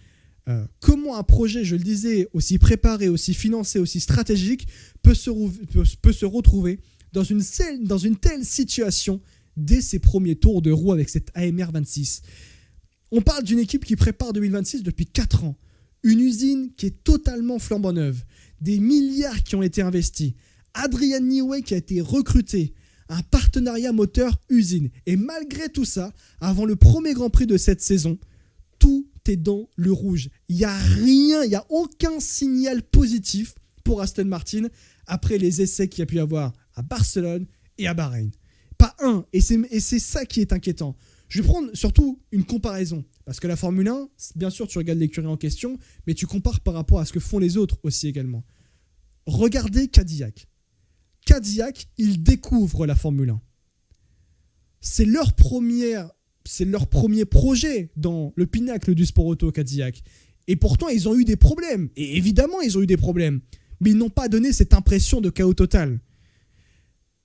Comment un projet, je le disais, aussi préparé, aussi financé, aussi stratégique peut se retrouver dans une telle situation dès ses premiers tours de roue avec cette AMR26. On parle d'une équipe qui prépare 2026 depuis 4 ans. Une usine qui est totalement flambant neuve. Des milliards qui ont été investis. Adrian Newey qui a été recruté. Un partenariat moteur-usine. Et malgré tout ça, avant le premier Grand Prix de cette saison, tout est dans le rouge. Il n'y a rien, il n'y a aucun signal positif pour Aston Martin après les essais qu'il y a pu y avoir à Barcelone et à Bahreïn. Pas un. Et c'est ça qui est inquiétant. Je vais prendre surtout une comparaison. Parce que la Formule 1, bien sûr, tu regardes l'écurie en question, mais tu compares par rapport à ce que font les autres aussi également. Regardez Cadillac. Cadillac, ils découvrent la Formule 1. C'est leur premier projet dans le pinacle du sport auto, Cadillac. Et pourtant, ils ont eu des problèmes. Et évidemment, ils ont eu des problèmes. Mais ils n'ont pas donné cette impression de chaos total.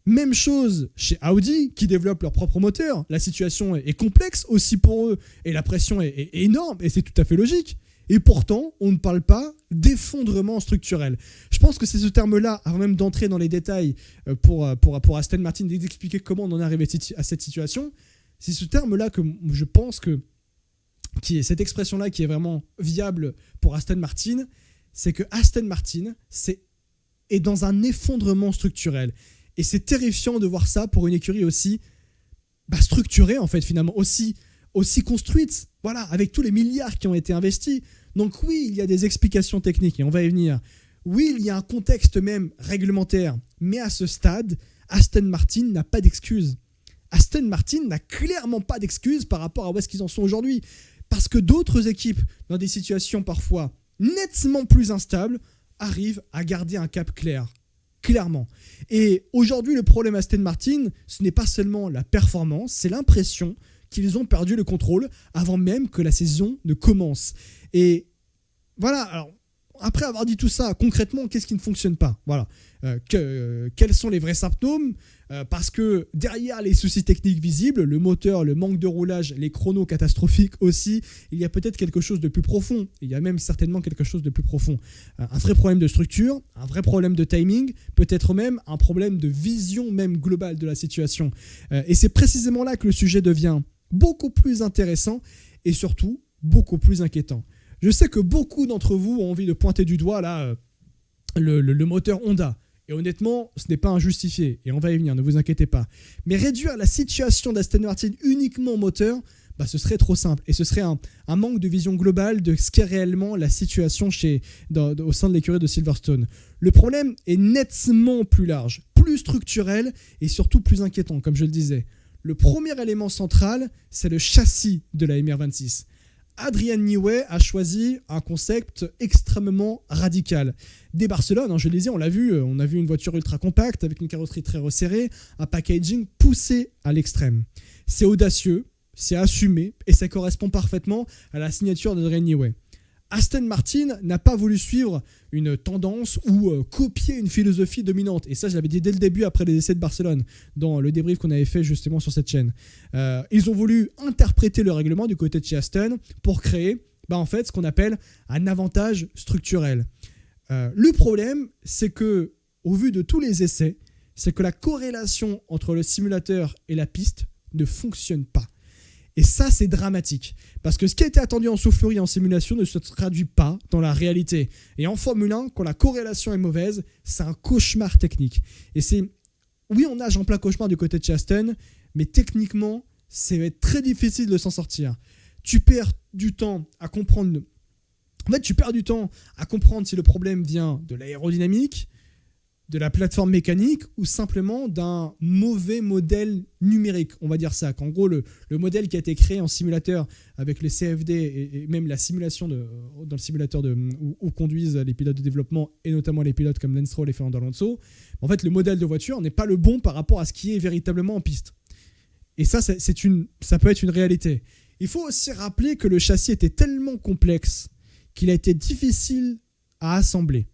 Même chose chez Audi, qui développe leur propre moteur. La situation est complexe aussi pour eux. Et la pression est énorme. Et c'est tout à fait logique. Et pourtant, on ne parle pas d'effondrement structurel. Je pense que c'est ce terme-là, avant même d'entrer dans les détails pour Aston Martin, d'expliquer comment on en est arrivé à cette situation. C'est ce terme-là que je pense qui est cette expression-là qui est vraiment viable pour Aston Martin. C'est que Aston Martin est dans un effondrement structurel. Et c'est terrifiant de voir ça pour une écurie aussi structurée, en fait, finalement, aussi construite, voilà, avec tous les milliards qui ont été investis. Donc oui, il y a des explications techniques, et on va y venir. Oui, il y a un contexte même réglementaire, mais à ce stade, Aston Martin n'a pas d'excuses. Aston Martin n'a clairement pas d'excuses par rapport à où est-ce qu'ils en sont aujourd'hui. Parce que d'autres équipes, dans des situations parfois nettement plus instables, arrivent à garder un cap clair. Clairement. Et aujourd'hui, le problème Aston Martin, ce n'est pas seulement la performance, c'est l'impression qu'ils ont perdu le contrôle avant même que la saison ne commence. Et voilà, alors après avoir dit tout ça, concrètement, qu'est-ce qui ne fonctionne pas? Voilà. Quels sont les vrais symptômes? Parce que derrière les soucis techniques visibles, le moteur, le manque de roulage, les chronos catastrophiques aussi, il y a peut-être quelque chose de plus profond. Il y a même certainement quelque chose de plus profond. Un vrai problème de structure, un vrai problème de timing, peut-être même un problème de vision même globale de la situation. Et c'est précisément là que le sujet devient beaucoup plus intéressant et surtout beaucoup plus inquiétant. Je sais que beaucoup d'entre vous ont envie de pointer du doigt là, le moteur Honda. Et honnêtement, ce n'est pas injustifié. Et on va y venir, ne vous inquiétez pas. Mais réduire la situation d'Aston Martin uniquement au moteur, ce serait trop simple. Et ce serait un manque de vision globale de ce qu'est réellement la situation au sein de l'écurie de Silverstone. Le problème est nettement plus large, plus structurel et surtout plus inquiétant, comme je le disais. Le premier élément central, c'est le châssis de la MR26. Adrian Newey a choisi un concept extrêmement radical. Dès Barcelone, je le disais, on l'a vu, on a vu une voiture ultra compacte avec une carrosserie très resserrée, un packaging poussé à l'extrême. C'est audacieux, c'est assumé et ça correspond parfaitement à la signature d'Adrian Newey. Aston Martin n'a pas voulu suivre une tendance ou copier une philosophie dominante. Et ça, je l'avais dit dès le début après les essais de Barcelone, dans le débrief qu'on avait fait justement sur cette chaîne. Ils ont voulu interpréter le règlement du côté de chez Aston pour créer en fait, ce qu'on appelle un avantage structurel. Le problème, c'est que, au vu de tous les essais, c'est que la corrélation entre le simulateur et la piste ne fonctionne pas. Et ça, c'est dramatique. Parce que ce qui a été attendu en soufflerie en simulation ne se traduit pas dans la réalité. Et en Formule 1, quand la corrélation est mauvaise, c'est un cauchemar technique. Et oui, on nage en plein cauchemar du côté de chez Aston, mais techniquement, ça va être très difficile de s'en sortir. Tu perds du temps à comprendre. En fait, tu perds du temps à comprendre si le problème vient de l'aérodynamique, de la plateforme mécanique ou simplement d'un mauvais modèle numérique, on va dire ça. Qu'en gros, le modèle qui a été créé en simulateur avec les CFD et même la simulation dans le simulateur où conduisent les pilotes de développement et notamment les pilotes comme Lance Stroll et Fernando Alonso, en fait, le modèle de voiture n'est pas le bon par rapport à ce qui est véritablement en piste. Et ça, ça peut être une réalité. Il faut aussi rappeler que le châssis était tellement complexe qu'il a été difficile à assembler.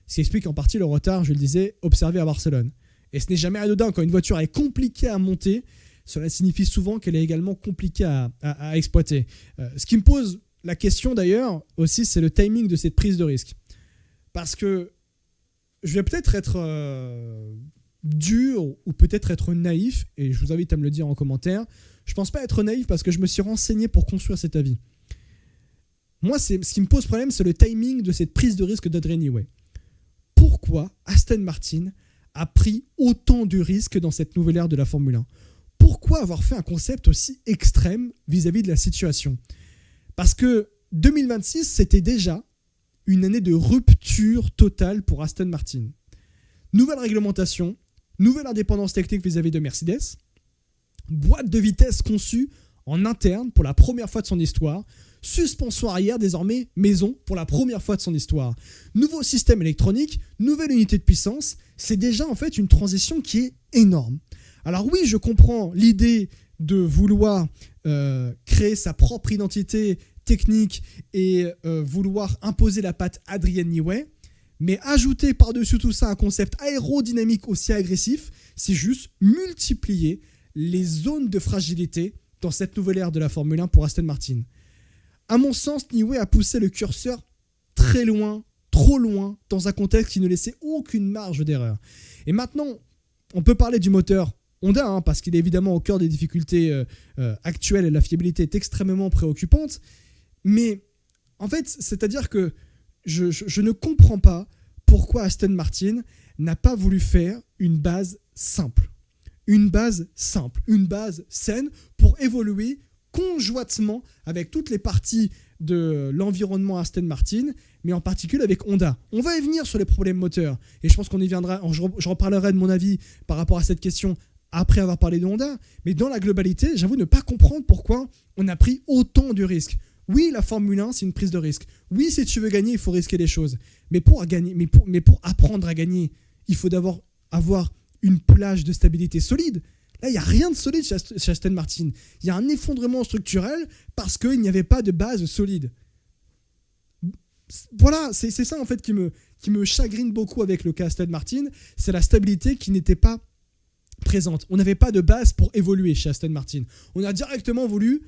Ce qui explique en partie le retard, je le disais, observé à Barcelone. Et ce n'est jamais anodin. Quand une voiture est compliquée à monter, cela signifie souvent qu'elle est également compliquée à exploiter. Ce qui me pose la question d'ailleurs aussi, c'est le timing de cette prise de risque. Parce que je vais peut-être être dur ou peut-être être naïf, et je vous invite à me le dire en commentaire. Je ne pense pas être naïf parce que je me suis renseigné pour construire cet avis. Moi, ce qui me pose problème, c'est le timing de cette prise de risque d'Adrian Newey. Pourquoi Aston Martin a pris autant de risques dans cette nouvelle ère de la Formule 1? Pourquoi avoir fait un concept aussi extrême vis-à-vis de la situation? Parce que 2026, c'était déjà une année de rupture totale pour Aston Martin. Nouvelle réglementation, nouvelle indépendance technique vis-à-vis de Mercedes, boîte de vitesse conçue en interne pour la première fois de son histoire, suspension arrière désormais maison pour la première fois de son histoire. Nouveau système électronique, nouvelle unité de puissance, c'est déjà en fait une transition qui est énorme. Alors oui, je comprends l'idée de vouloir créer sa propre identité technique et vouloir imposer la patte Adrian Newey, mais ajouter par-dessus tout ça un concept aérodynamique aussi agressif, c'est juste multiplier les zones de fragilité dans cette nouvelle ère de la Formule 1 pour Aston Martin. À mon sens, Newey a poussé le curseur très loin, trop loin, dans un contexte qui ne laissait aucune marge d'erreur. Et maintenant, on peut parler du moteur Honda, parce qu'il est évidemment au cœur des difficultés actuelles et la fiabilité est extrêmement préoccupante. Mais en fait, c'est-à-dire que je ne comprends pas pourquoi Aston Martin n'a pas voulu faire une base simple. Une base saine pour évoluer conjointement avec toutes les parties de l'environnement Aston Martin, mais en particulier avec Honda. On va y venir sur les problèmes moteurs, et je pense qu'on y viendra, je reparlerai de mon avis par rapport à cette question après avoir parlé de Honda, mais dans la globalité, j'avoue ne pas comprendre pourquoi on a pris autant de risques. Oui, la Formule 1, c'est une prise de risque. Oui, si tu veux gagner, il faut risquer les choses. Mais pour apprendre à gagner, il faut d'abord avoir une plage de stabilité solide. Là, il n'y a rien de solide chez Aston Martin. Il y a un effondrement structurel parce qu'il n'y avait pas de base solide. Voilà, c'est ça en fait qui me chagrine beaucoup avec le cas Aston Martin, c'est la stabilité qui n'était pas présente. On n'avait pas de base pour évoluer chez Aston Martin. On a directement voulu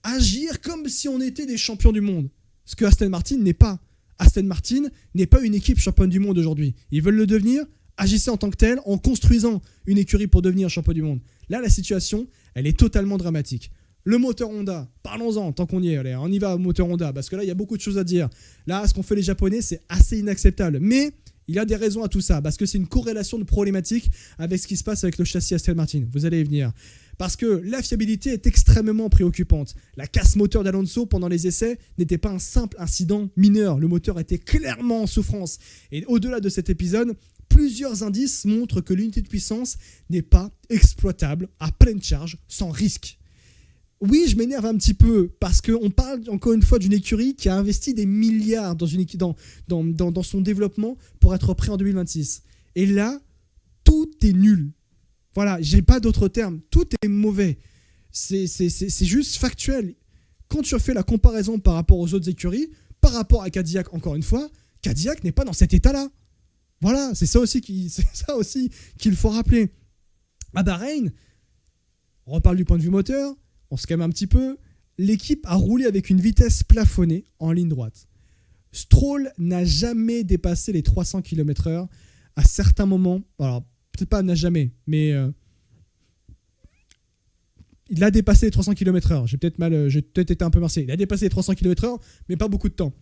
agir comme si on était des champions du monde. Ce que Aston Martin n'est pas. Aston Martin n'est pas une équipe championne du monde aujourd'hui. Ils veulent le devenir, agissez en tant que tel en construisant une écurie pour devenir champion du monde. Là, la situation, elle est totalement dramatique. Le moteur Honda, parlons-en, tant qu'on y est, allez, on y va au moteur Honda, parce que là, il y a beaucoup de choses à dire. Là, ce qu'ont fait les Japonais, c'est assez inacceptable. Mais il y a des raisons à tout ça, parce que c'est une corrélation de problématiques avec ce qui se passe avec le châssis Aston Martin. Vous allez y venir. Parce que la fiabilité est extrêmement préoccupante. La casse moteur d'Alonso pendant les essais n'était pas un simple incident mineur. Le moteur était clairement en souffrance. Et au-delà de cet épisode, plusieurs indices montrent que l'unité de puissance n'est pas exploitable à pleine charge sans risque. Oui, je m'énerve un petit peu parce qu'on parle encore une fois d'une écurie qui a investi des milliards dans son développement pour être prêt en 2026. Et là, tout est nul. Voilà, j'ai pas d'autres termes. Tout est mauvais. C'est juste factuel. Quand tu fais la comparaison par rapport aux autres écuries, par rapport à Cadillac, encore une fois, Cadillac n'est pas dans cet état-là. Voilà, c'est ça aussi qu'il faut rappeler. À Bahreïn, on reparle du point de vue moteur, on se calme un petit peu. L'équipe a roulé avec une vitesse plafonnée en ligne droite. Stroll n'a jamais dépassé les 300 km/h à certains moments. Alors, peut-être pas n'a jamais, mais il a dépassé les 300 km/h. J'ai peut-être été un peu marseillais. Il a dépassé les 300 km/h, mais pas beaucoup de temps.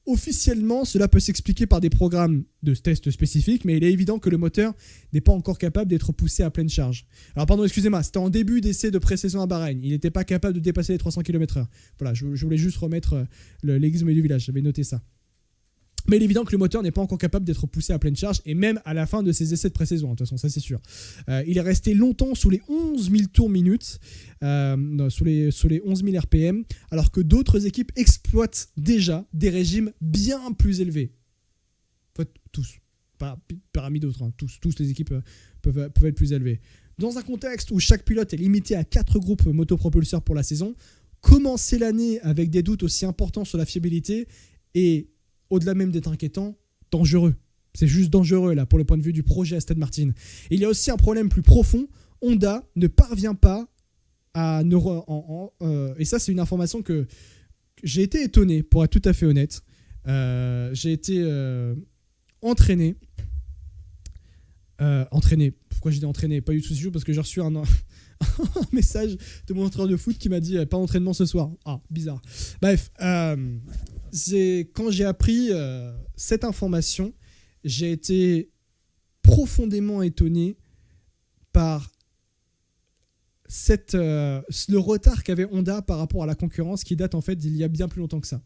Officiellement, cela peut s'expliquer par des programmes de tests spécifiques, mais il est évident que le moteur n'est pas encore capable d'être poussé à pleine charge. Alors pardon, excusez-moi, c'était en début d'essai de pré-saison à Bahreïn. Il n'était pas capable de dépasser les 300 km/h. Voilà, je voulais juste remettre l'église au milieu du village, j'avais noté ça. Mais il est évident que le moteur n'est pas encore capable d'être poussé à pleine charge, et même à la fin de ses essais de pré-saison, de toute façon, ça c'est sûr. Il est resté longtemps sous les 11 000 tours minutes, sous les 11 000 RPM, alors que d'autres équipes exploitent déjà des régimes bien plus élevés. En fait, tous. Pas parmi d'autres, hein. Tous les équipes peuvent être plus élevées. Dans un contexte où chaque pilote est limité à 4 groupes motopropulseurs pour la saison, commencer l'année avec des doutes aussi importants sur la fiabilité est, au-delà même d'être inquiétant, dangereux. C'est juste dangereux là pour le point de vue du projet Aston Martin. Et il y a aussi un problème plus profond. Honda ne parvient pas à... et ça, c'est une information que j'ai été étonné, pour être tout à fait honnête. J'ai été entraîné. Pourquoi j'ai dit entraîné? Pas du tout parce que j'ai reçu un message de mon entraîneur de foot qui m'a dit pas d'entraînement ce soir. Ah, bizarre. Bref, quand j'ai appris cette information, j'ai été profondément étonné par le retard qu'avait Honda par rapport à la concurrence qui date en fait d'il y a bien plus longtemps que ça.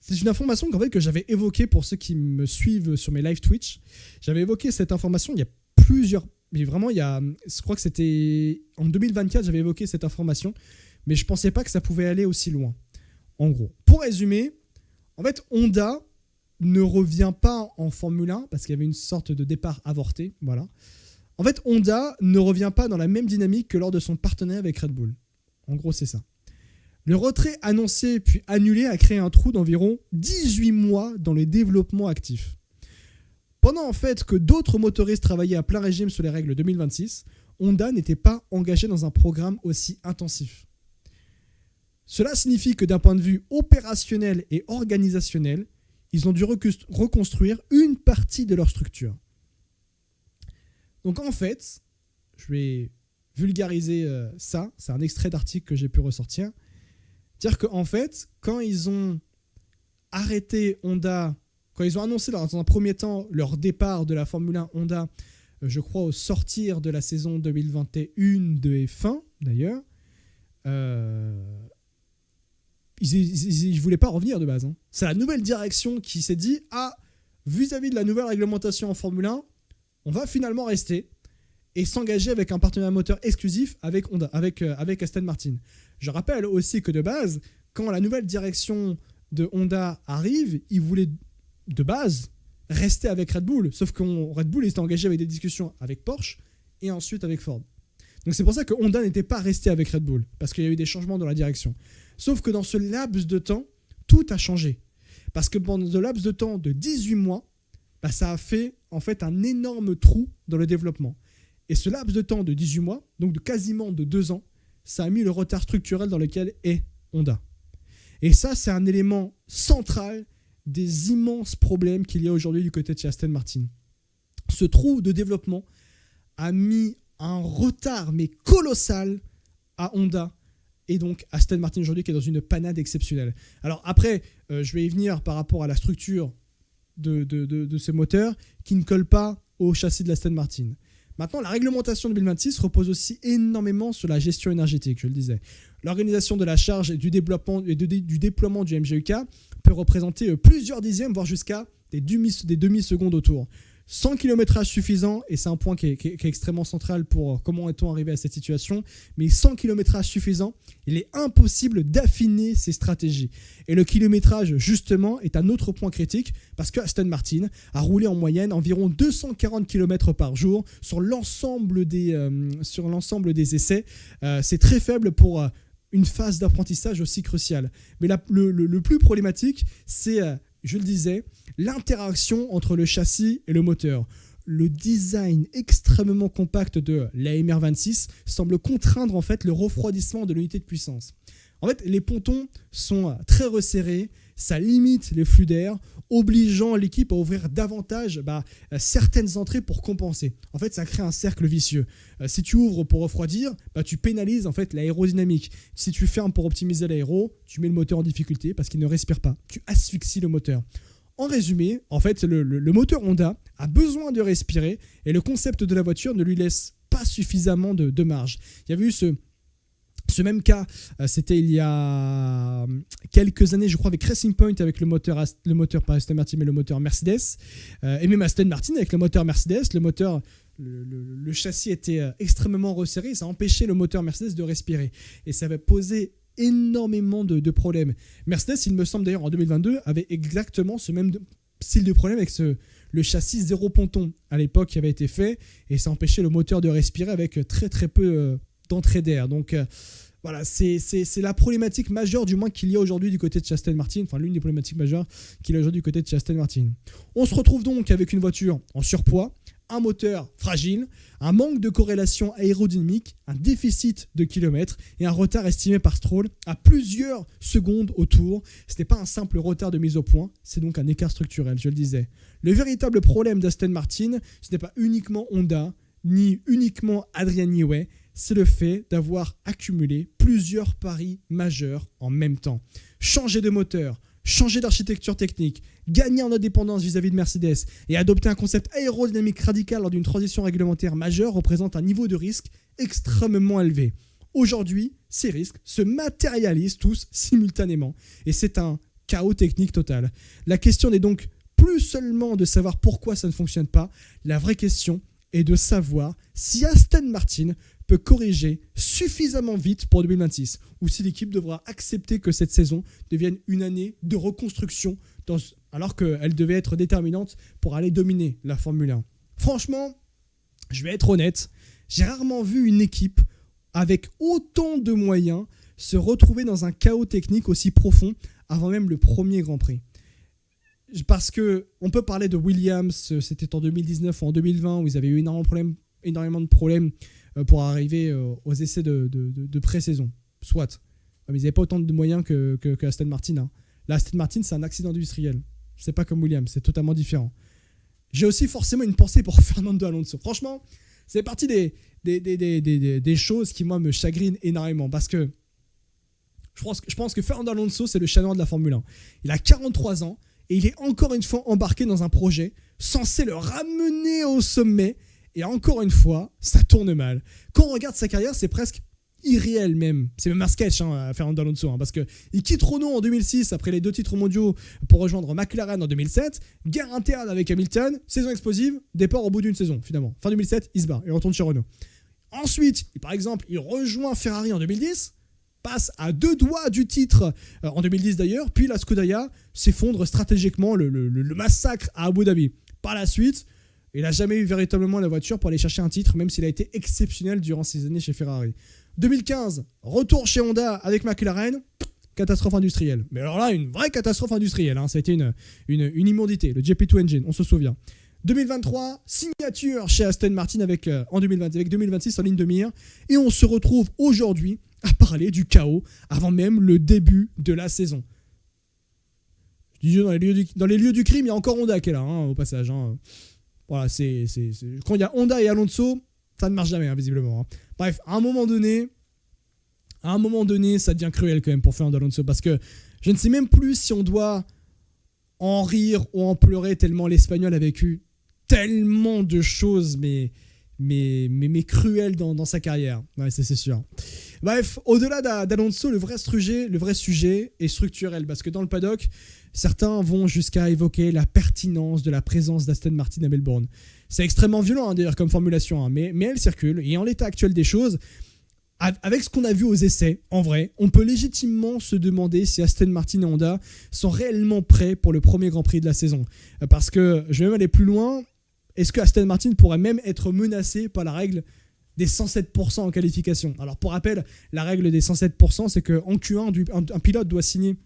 C'est une information que j'avais évoquée pour ceux qui me suivent sur mes live Twitch. J'avais évoqué cette information il y a plusieurs... Mais vraiment, je crois que c'était en 2024, j'avais évoqué cette information, mais je ne pensais pas que ça pouvait aller aussi loin. En gros, pour résumer, en fait, Honda ne revient pas en Formule 1 parce qu'il y avait une sorte de départ avorté. Voilà. En fait, Honda ne revient pas dans la même dynamique que lors de son partenariat avec Red Bull. En gros, c'est ça. Le retrait annoncé puis annulé a créé un trou d'environ 18 mois dans le développement actif. Pendant en fait que d'autres motoristes travaillaient à plein régime sur les règles 2026, Honda n'était pas engagé dans un programme aussi intensif. Cela signifie que d'un point de vue opérationnel et organisationnel, ils ont dû reconstruire une partie de leur structure. Donc en fait, je vais vulgariser ça, c'est un extrait d'article que j'ai pu ressortir, dire qu'en fait, quand ils ont arrêté Honda, quand ils ont annoncé dans un premier temps leur départ de la Formule 1 Honda, je crois au sortir de la saison 2021 de F1 d'ailleurs, ils ne voulaient pas revenir de base. Hein. C'est la nouvelle direction qui s'est dit vis-à-vis de la nouvelle réglementation en Formule 1, on va finalement rester et s'engager avec un partenariat moteur exclusif avec Honda, avec Aston Martin. Je rappelle aussi que de base, quand la nouvelle direction de Honda arrive, ils voulaient de base rester avec Red Bull, sauf que Red Bull était engagé avec des discussions avec Porsche et ensuite avec Ford. Donc c'est pour ça que Honda n'était pas resté avec Red Bull, parce qu'il y a eu des changements dans la direction. Sauf que dans ce laps de temps, tout a changé. Parce que pendant le laps de temps de 18 mois, ça a fait en fait un énorme trou dans le développement. Et ce laps de temps de 18 mois, donc de quasiment de 2 ans, ça a mis le retard structurel dans lequel est Honda. Et ça, c'est un élément central des immenses problèmes qu'il y a aujourd'hui du côté de chez Aston Martin. Ce trou de développement a mis un retard mais colossal à Honda et donc Aston Martin aujourd'hui qui est dans une panade exceptionnelle. Alors après, je vais y venir par rapport à la structure de ce moteur qui ne colle pas au châssis de l'Aston Martin. Maintenant, la réglementation 2026 repose aussi énormément sur la gestion énergétique, je le disais. L'organisation de la charge et du déploiement du MGUK peut représenter plusieurs dixièmes, voire jusqu'à des demi-secondes au tour. Sans kilométrage suffisant, et c'est un point qui est extrêmement central pour comment est-on arrivé à cette situation, mais sans kilométrage suffisant, il est impossible d'affiner ces stratégies. Et le kilométrage, justement, est un autre point critique, parce que Aston Martin a roulé en moyenne environ 240 km par jour sur l'ensemble des essais. C'est très faible pour une phase d'apprentissage aussi cruciale. Mais le plus problématique, c'est, je le disais, l'interaction entre le châssis et le moteur. Le design extrêmement compact de la MR26 semble contraindre en fait le refroidissement de l'unité de puissance. En fait, les pontons sont très resserrés, ça limite les flux d'air, obligeant l'équipe à ouvrir davantage certaines entrées pour compenser. En fait, ça crée un cercle vicieux. Si tu ouvres pour refroidir, tu pénalises en fait l'aérodynamique. Si tu fermes pour optimiser l'aéro, tu mets le moteur en difficulté parce qu'il ne respire pas. Tu asphyxies le moteur. En résumé, en fait, le moteur Honda a besoin de respirer et le concept de la voiture ne lui laisse pas suffisamment de marge. Il y avait eu ce même cas, c'était il y a quelques années, je crois, avec Racing Point, avec le moteur pas Aston Martin, mais le moteur Mercedes. Et même Aston Martin, avec le moteur Mercedes, le châssis était extrêmement resserré, ça empêchait le moteur Mercedes de respirer. Et ça avait posé énormément de problèmes. Mercedes, il me semble d'ailleurs, en 2022, avait exactement ce même style de problème avec le châssis zéro ponton à l'époque qui avait été fait, et ça empêchait le moteur de respirer avec très très peu d'entrée d'air. Donc voilà, c'est la problématique majeure du moins qu'il y a aujourd'hui du côté de Aston Martin, enfin l'une des problématiques majeures qu'il y a aujourd'hui du côté de Aston Martin. On se retrouve donc avec une voiture en surpoids, un moteur fragile, un manque de corrélation aérodynamique, un déficit de kilomètres et un retard estimé par Stroll à plusieurs secondes au tour. Ce n'est pas un simple retard de mise au point, c'est donc un écart structurel, je le disais. Le véritable problème d'Aston Martin, ce n'est pas uniquement Honda, ni uniquement Adrian Newey, c'est le fait d'avoir accumulé plusieurs paris majeurs en même temps. Changer de moteur, changer d'architecture technique, gagner en indépendance vis-à-vis de Mercedes et adopter un concept aérodynamique radical lors d'une transition réglementaire majeure représente un niveau de risque extrêmement élevé. Aujourd'hui, ces risques se matérialisent tous simultanément et c'est un chaos technique total. La question n'est donc plus seulement de savoir pourquoi ça ne fonctionne pas, la vraie question est de savoir si Aston Martin peut corriger suffisamment vite pour 2026 ou si l'équipe devra accepter que cette saison devienne une année de reconstruction alors qu'elle devait être déterminante pour aller dominer la Formule 1. Franchement, je vais être honnête, j'ai rarement vu une équipe avec autant de moyens se retrouver dans un chaos technique aussi profond avant même le premier Grand Prix. Parce qu'on peut parler de Williams, c'était en 2019 ou en 2020 où ils avaient eu énormément de problèmes pour arriver aux essais de pré-saison. Soit. Mais ils n'avaient pas autant de moyens que Aston Martin. Hein. Là, Aston Martin, c'est un accident industriel. C'est pas comme Williams, c'est totalement différent. J'ai aussi forcément une pensée pour Fernando Alonso. Franchement, c'est partie des choses qui, moi, me chagrinent énormément. Parce que je pense que Fernando Alonso, c'est le chat noir de la Formule 1. Il a 43 ans. Et il est encore une fois embarqué dans un projet censé le ramener au sommet. Et encore une fois, ça tourne mal. Quand on regarde sa carrière, c'est presque irréel même. C'est même un sketch, Fernando Alonso. Parce qu'il quitte Renault en 2006 après les 2 titres mondiaux pour rejoindre McLaren en 2007. Guerre interne avec Hamilton. Saison explosive. Départ au bout d'une saison, finalement. Fin 2007, il se barre. Il retourne chez Renault. Ensuite, par exemple, il rejoint Ferrari en 2010. Passe à 2 doigts du titre en 2010 d'ailleurs, puis la Scuderia s'effondre stratégiquement, le massacre à Abu Dhabi. Par la suite, il n'a jamais eu véritablement la voiture pour aller chercher un titre, même s'il a été exceptionnel durant ses années chez Ferrari. 2015, retour chez Honda avec McLaren, catastrophe industrielle. Mais alors là, une vraie catastrophe industrielle. Ça a été une immondité, le GP2 Engine, on se souvient. 2023, signature chez Aston Martin avec 2026 en ligne de mire. Et on se retrouve aujourd'hui à parler du chaos avant même le début de la saison. Je dis dans les lieux du crime, il y a encore Honda qui est là, au passage. Voilà, quand il y a Honda et Alonso, ça ne marche jamais, visiblement. Bref, à un moment donné, ça devient cruel quand même pour Fernando Alonso, parce que je ne sais même plus si on doit en rire ou en pleurer tellement l'Espagnol a vécu tellement de choses, mais cruelles dans sa carrière. Ouais, c'est sûr. Bref, au-delà d'Alonso, le vrai sujet est structurel, parce que dans le paddock, certains vont jusqu'à évoquer la pertinence de la présence d'Aston Martin à Melbourne. C'est extrêmement violent d'ailleurs comme formulation, mais elle circule, et en l'état actuel des choses, avec ce qu'on a vu aux essais, en vrai, on peut légitimement se demander si Aston Martin et Honda sont réellement prêts pour le premier Grand Prix de la saison. Parce que, je vais même aller plus loin, est-ce que Aston Martin pourrait même être menacé par la règle des 107% en qualification? Alors pour rappel, la règle des 107%, c'est qu'en Q1, un pilote doit signer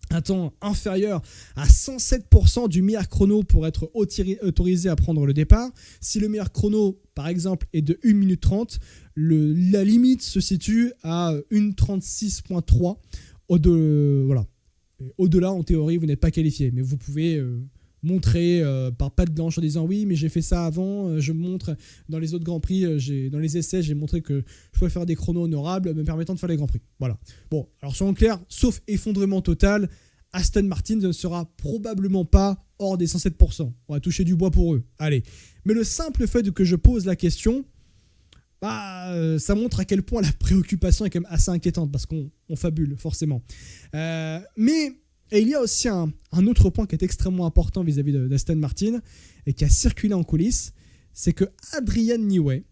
un temps inférieur à 107% du meilleur chrono pour être autorisé à prendre le départ. Si le meilleur chrono, par exemple, est de 1 minute 30, la limite se situe à 1:36.3. Voilà. Au-delà, en théorie, vous n'êtes pas qualifié, mais vous pouvez montrer par patte blanche en disant oui, mais j'ai fait ça avant, je montre dans les autres Grands Prix, dans les essais, j'ai montré que je pouvais faire des chronos honorables me permettant de faire les Grands Prix. Voilà. Bon, alors soyons clairs, sauf effondrement total, Aston Martin ne sera probablement pas hors des 107%. On va toucher du bois pour eux. Allez. Mais le simple fait que je pose la question, ça montre à quel point la préoccupation est quand même assez inquiétante, parce qu'on fabule, forcément. Et il y a aussi un autre point qui est extrêmement important vis-à-vis d'Aston Martin et qui a circulé en coulisses, c'est que Adrian Newey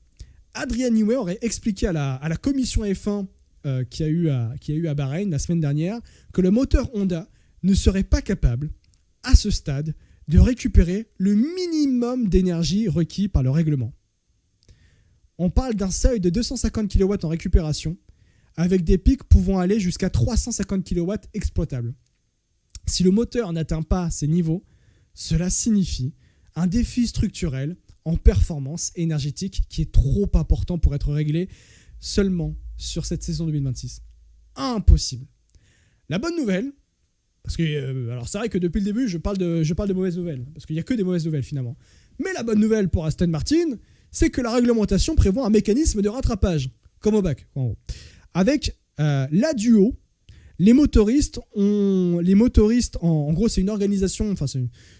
aurait expliqué à la commission F1 qui a eu à Bahreïn la semaine dernière que le moteur Honda ne serait pas capable, à ce stade, de récupérer le minimum d'énergie requis par le règlement. On parle d'un seuil de 250 kW en récupération, avec des pics pouvant aller jusqu'à 350 kW exploitables. Si le moteur n'atteint pas ces niveaux, cela signifie un défi structurel en performance énergétique qui est trop important pour être réglé seulement sur cette saison 2026. Impossible. La bonne nouvelle, parce que alors c'est vrai que depuis le début je parle de mauvaises nouvelles, parce qu'il n'y a que des mauvaises nouvelles finalement. Mais la bonne nouvelle pour Aston Martin, c'est que la réglementation prévoit un mécanisme de rattrapage, comme au bac, en gros. Avec la duo, les motoristes, en gros, c'est une organisation,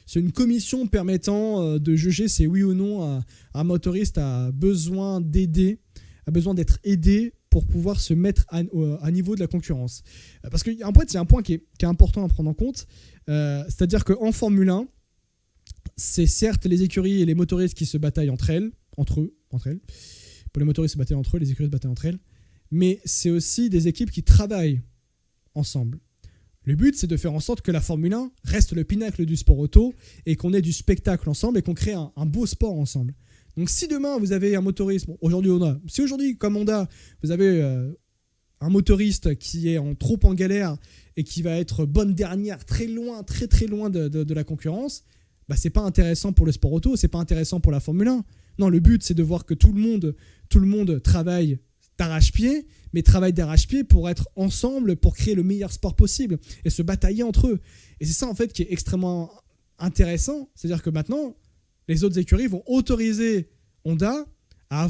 c'est une commission permettant de juger si oui ou non un motoriste a besoin d'être aidé pour pouvoir se mettre à niveau de la concurrence. Parce qu'il y a un point qui est important à prendre en compte, c'est-à-dire qu'en Formule 1, c'est certes les écuries et les motoristes qui se bataillent entre elles. Pour les motoristes se bataillent entre eux, les écuries se bataillent entre elles. Mais c'est aussi des équipes qui travaillent ensemble. Le but, c'est de faire en sorte que la Formule 1 reste le pinacle du sport auto et qu'on ait du spectacle ensemble et qu'on crée un beau sport ensemble. Donc si demain vous avez un motoriste, si aujourd'hui comme Honda, vous avez un motoriste qui est trop en galère et qui va être bonne dernière très loin de la concurrence, c'est pas intéressant pour le sport auto, c'est pas intéressant pour la Formule 1. Non, le but c'est de voir que tout le monde travaille d'arrache-pied, mais travaille d'arrache-pied pour être ensemble, pour créer le meilleur sport possible et se batailler entre eux. Et c'est ça en fait qui est extrêmement intéressant, c'est-à-dire que maintenant, les autres écuries vont autoriser Honda à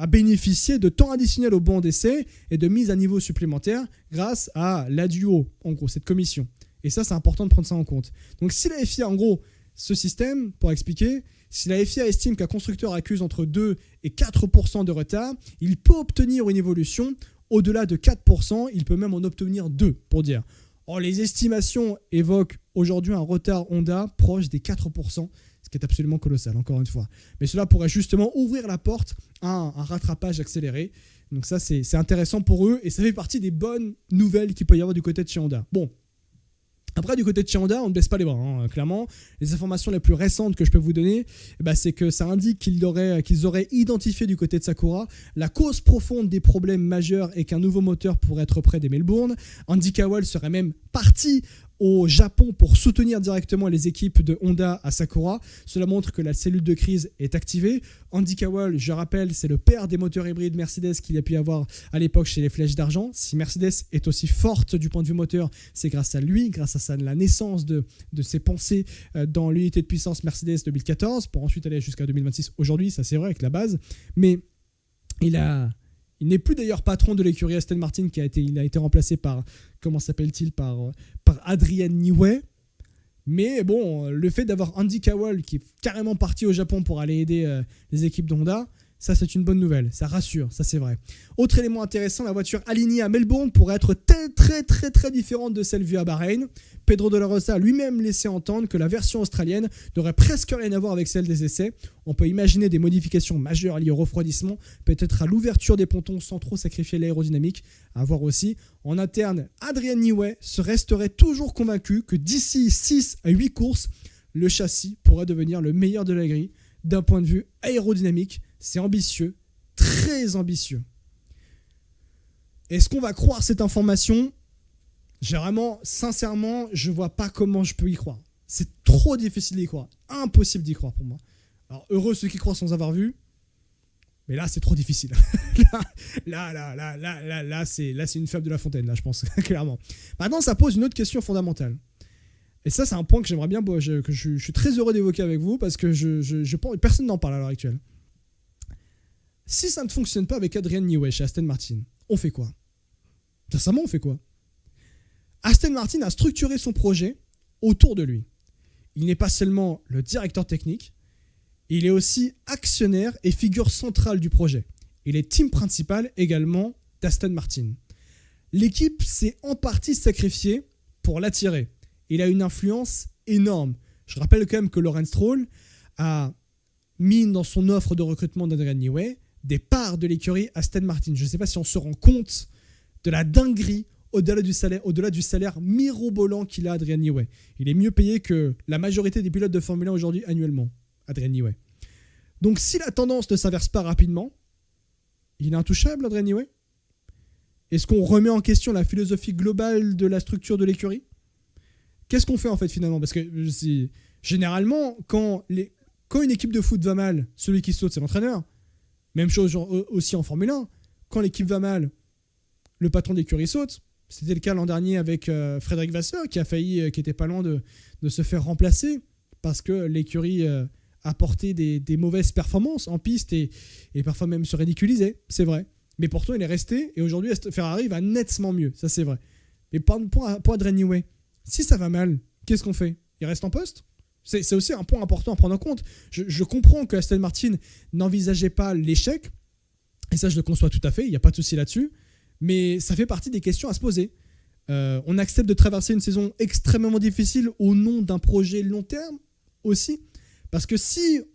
bénéficier de temps additionnel au banc d'essai et de mise à niveau supplémentaire grâce à la duo, en gros, cette commission. Et ça, c'est important de prendre ça en compte. Donc si la FIA, en gros, ce système, pour expliquer, si la FIA estime qu'un constructeur accuse entre 2 et 4% de retard, il peut obtenir une évolution. Au-delà de 4%, il peut même en obtenir 2, pour dire. Or, les estimations évoquent aujourd'hui un retard Honda proche des 4%, ce qui est absolument colossal, encore une fois. Mais cela pourrait justement ouvrir la porte à un rattrapage accéléré. Donc ça, c'est intéressant pour eux et ça fait partie des bonnes nouvelles qu'il peut y avoir du côté de chez Honda. Bon, Après, du côté de chez Honda, on ne baisse pas les bras, hein, clairement. Les informations les plus récentes que je peux vous donner, c'est que ça indique qu'ils auraient identifié du côté de Sakura la cause profonde des problèmes majeurs et qu'un nouveau moteur pourrait être prêt dès Melbourne. Andy Cowell serait même parti au Japon pour soutenir directement les équipes de Honda à Sakura. Cela montre que la cellule de crise est activée. Andy Cowell, je rappelle, c'est le père des moteurs hybrides Mercedes qu'il y a pu avoir à l'époque chez les Flèches d'Argent. Si Mercedes est aussi forte du point de vue moteur, c'est grâce à lui, grâce à la naissance de ses pensées dans l'unité de puissance Mercedes 2014, pour ensuite aller jusqu'à 2026 aujourd'hui, ça c'est vrai avec la base. Mais il n'est plus d'ailleurs patron de l'écurie Aston Martin, il a été remplacé par, comment s'appelle-t-il, par Adrian Newey. Mais bon, le fait d'avoir Andy Cowell qui est carrément parti au Japon pour aller aider les équipes d'Honda, ça c'est une bonne nouvelle, ça rassure, ça c'est vrai. Autre élément intéressant, la voiture alignée à Melbourne pourrait être très différente de celle vue à Bahreïn. Pedro de la Rosa a lui-même laissé entendre que la version australienne n'aurait presque rien à voir avec celle des essais. On peut imaginer des modifications majeures liées au refroidissement, peut-être à l'ouverture des pontons sans trop sacrifier l'aérodynamique. À voir aussi. En interne, Adrian Newey resterait toujours convaincu que d'ici 6 à 8 courses, le châssis pourrait devenir le meilleur de la grille d'un point de vue aérodynamique. C'est ambitieux, très ambitieux. Est-ce qu'on va croire cette information ? Sincèrement, je vois pas comment je peux y croire. C'est trop difficile d'y croire. Impossible d'y croire pour moi. Alors, heureux ceux qui croient sans avoir vu. Mais là, c'est trop difficile. là, c'est une fable de La Fontaine, là, je pense, clairement. Maintenant, ça pose une autre question fondamentale. Et ça, c'est un point que j'aimerais bien, que je suis très heureux d'évoquer avec vous, parce que je pense, personne n'en parle à l'heure actuelle. Si ça ne fonctionne pas avec Adrian Newey chez Aston Martin, on fait quoi ? Sincèrement, on fait quoi ? Aston Martin a structuré son projet autour de lui. Il n'est pas seulement le directeur technique, il est aussi actionnaire et figure centrale du projet. Il est team principal également d'Aston Martin. L'équipe s'est en partie sacrifiée pour l'attirer. Il a une influence énorme. Je rappelle quand même que Lawrence Stroll a mis dans son offre de recrutement d'Adrian Newey des parts de l'écurie Aston Martin. Je ne sais pas si on se rend compte de la dinguerie au-delà du salaire mirobolant qu'il a, Adrian Newey. Il est mieux payé que la majorité des pilotes de Formule 1 aujourd'hui annuellement, Adrian Newey. Donc si la tendance ne s'inverse pas rapidement, il est intouchable, Adrian Newey. Est-ce qu'on remet en question la philosophie globale de la structure de l'écurie ? Qu'est-ce qu'on fait en fait finalement ? Parce que généralement, quand une équipe de foot va mal, celui qui saute, c'est l'entraîneur. Même chose aussi en Formule 1. Quand l'équipe va mal, le patron d'écurie saute. C'était le cas l'an dernier avec Frédéric Vasseur, qui était pas loin de se faire remplacer parce que l'écurie apportait des mauvaises performances en piste et parfois même se ridiculisait, c'est vrai. Mais pourtant, il est resté et aujourd'hui, Ferrari va nettement mieux, ça c'est vrai. Mais pour Adrian Newey, si ça va mal, qu'est-ce qu'on fait ? Il reste en poste ? C'est aussi un point important à prendre en compte. Je comprends que Aston Martin n'envisageait pas l'échec, et ça je le conçois tout à fait, il n'y a pas de souci là-dessus, mais ça fait partie des questions à se poser. On accepte de traverser une saison extrêmement difficile au nom d'un projet long terme aussi, parce que ceux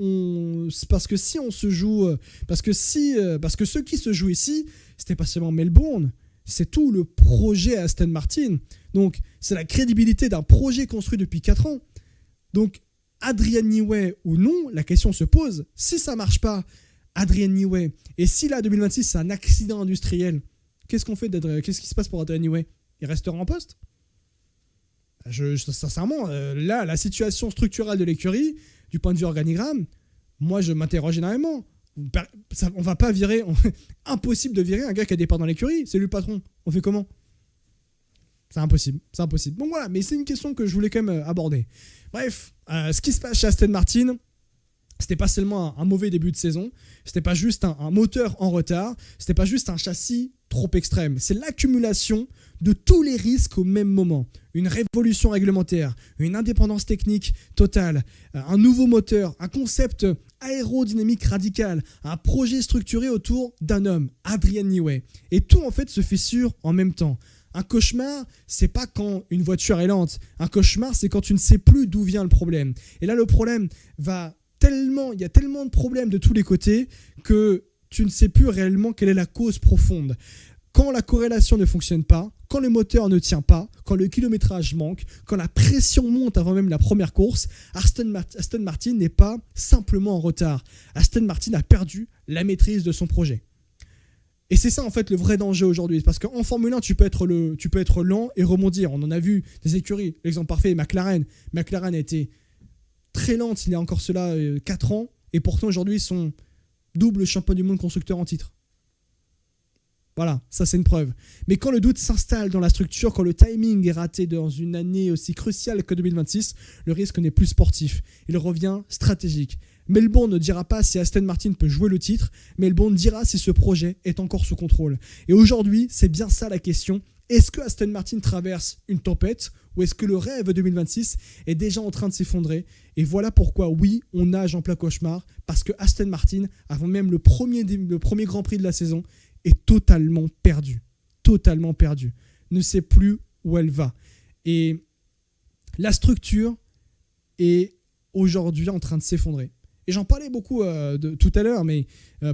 qui se jouent ici, c'était pas seulement Melbourne, c'est tout le projet Aston Martin. Donc c'est la crédibilité d'un projet construit depuis 4 ans. Donc, Adrian Newey ou non, la question se pose. Si ça ne marche pas, Adrian Newey, et si là, 2026, c'est un accident industriel, qu'est-ce qui se passe pour Adrian Newey ? Il restera en poste ? Sincèrement, là, la situation structurelle de l'écurie, du point de vue organigramme, moi, je m'interroge énormément. On va pas virer... Impossible de virer un gars qui a des parts dans l'écurie. C'est lui le patron. On fait comment ? C'est impossible. Bon voilà, mais c'est une question que je voulais quand même aborder. Bref, ce qui se passe chez Aston Martin, c'était pas seulement un mauvais début de saison, c'était pas juste un moteur en retard, c'était pas juste un châssis trop extrême, c'est l'accumulation de tous les risques au même moment. Une révolution réglementaire, une indépendance technique totale, un nouveau moteur, un concept aérodynamique radical, un projet structuré autour d'un homme, Adrian Newey. Et tout en fait se fissure en même temps. Un cauchemar, c'est pas quand une voiture est lente. Un cauchemar, c'est quand tu ne sais plus d'où vient le problème. Et là, le problème il y a tellement de problèmes de tous les côtés que tu ne sais plus réellement quelle est la cause profonde. quand la corrélation ne fonctionne pas, quand le moteur ne tient pas, quand le kilométrage manque, quand la pression monte avant même la première course, Aston Martin n'est pas simplement en retard. Aston Martin a perdu la maîtrise de son projet. Et c'est ça en fait le vrai danger aujourd'hui, parce qu'en Formule 1 tu peux être lent et rebondir. On en a vu des écuries, l'exemple parfait est McLaren. McLaren a été très lente il y a encore cela 4 ans, et pourtant aujourd'hui ils sont double champion du monde constructeur en titre. Voilà, ça c'est une preuve. Mais quand le doute s'installe dans la structure, quand le timing est raté dans une année aussi cruciale que 2026, le risque n'est plus sportif, il revient stratégique. Melbourne ne dira pas si Aston Martin peut jouer le titre, Melbourne dira si ce projet est encore sous contrôle. Et aujourd'hui, c'est bien ça la question. Est-ce que Aston Martin traverse une tempête ou est-ce que le rêve 2026 est déjà en train de s'effondrer? Et voilà pourquoi, oui, on nage en plein cauchemar, parce que Aston Martin, avant même le premier Grand Prix de la saison, est totalement perdue, ne sait plus où elle va. Et la structure est aujourd'hui en train de s'effondrer. Et j'en parlais beaucoup tout à l'heure, mais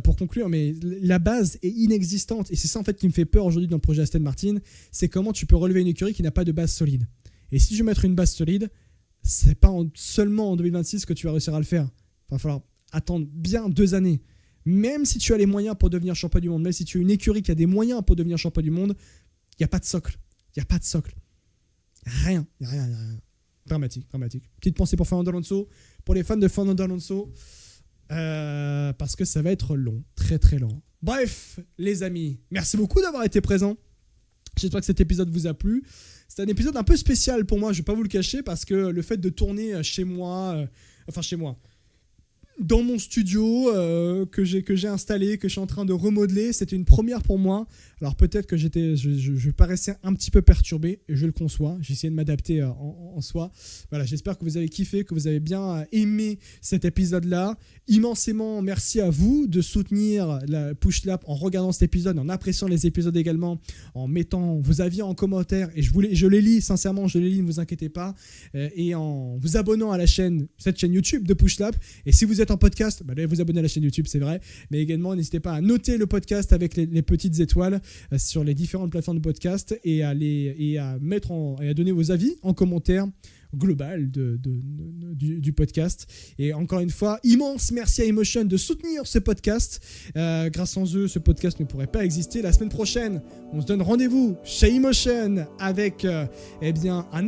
pour conclure, mais la base est inexistante. Et c'est ça en fait qui me fait peur aujourd'hui dans le projet Aston Martin, c'est comment tu peux relever une écurie qui n'a pas de base solide. Et si tu veux mettre une base solide, c'est pas seulement en 2026 que tu vas réussir à le faire. Il va falloir attendre bien 2 années. Même si tu as les moyens pour devenir champion du monde, même si tu as une écurie qui a des moyens pour devenir champion du monde, il n'y a pas de socle. Rien. Dramatique. Petite pensée pour Fernando Alonso, pour les fans de Fernando Alonso, parce que ça va être long, très très long. Bref, les amis, merci beaucoup d'avoir été présents. J'espère que cet épisode vous a plu. C'est un épisode un peu spécial pour moi, je ne vais pas vous le cacher, parce que le fait de tourner chez moi, dans mon studio que j'ai installé, que je suis en train de remodeler, c'était une première pour moi. Alors peut-être que je paraissais un petit peu perturbé, et je le conçois. J'ai essayé de m'adapter en soi. Voilà, j'espère que vous avez kiffé, que vous avez bien aimé cet épisode-là. Immensément merci à vous de soutenir la Push Lap en regardant cet épisode, en appréciant les épisodes également, en mettant vos avis en commentaire. Et je les lis, sincèrement, ne vous inquiétez pas. Et en vous abonnant à cette chaîne YouTube de Push Lap. Et si vous êtes en podcast, allez vous abonner à la chaîne YouTube, c'est vrai. Mais également, n'hésitez pas à noter le podcast avec les petites étoiles sur les différentes plateformes de podcast et à donner vos avis en commentaire global du podcast. Et encore une fois, immense merci à Emotion de soutenir ce podcast. Grâce à eux, ce podcast ne pourrait pas exister. La semaine prochaine, on se donne rendez-vous chez Emotion avec un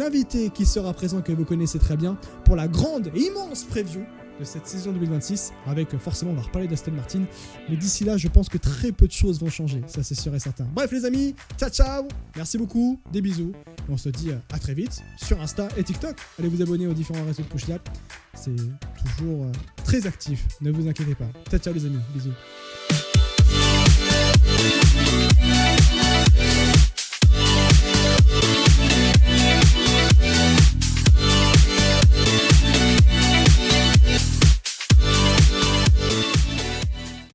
invité qui sera présent, que vous connaissez très bien, pour la grande et immense preview de cette saison 2026, avec forcément on va reparler d'Aston Martin, mais d'ici là je pense que très peu de choses vont changer, ça c'est sûr et certain. Bref les amis, ciao, merci beaucoup, des bisous, et on se dit à très vite sur Insta et TikTok. Allez vous abonner aux différents réseaux de Push Lap, c'est toujours très actif, ne vous inquiétez pas. Ciao les amis, bisous.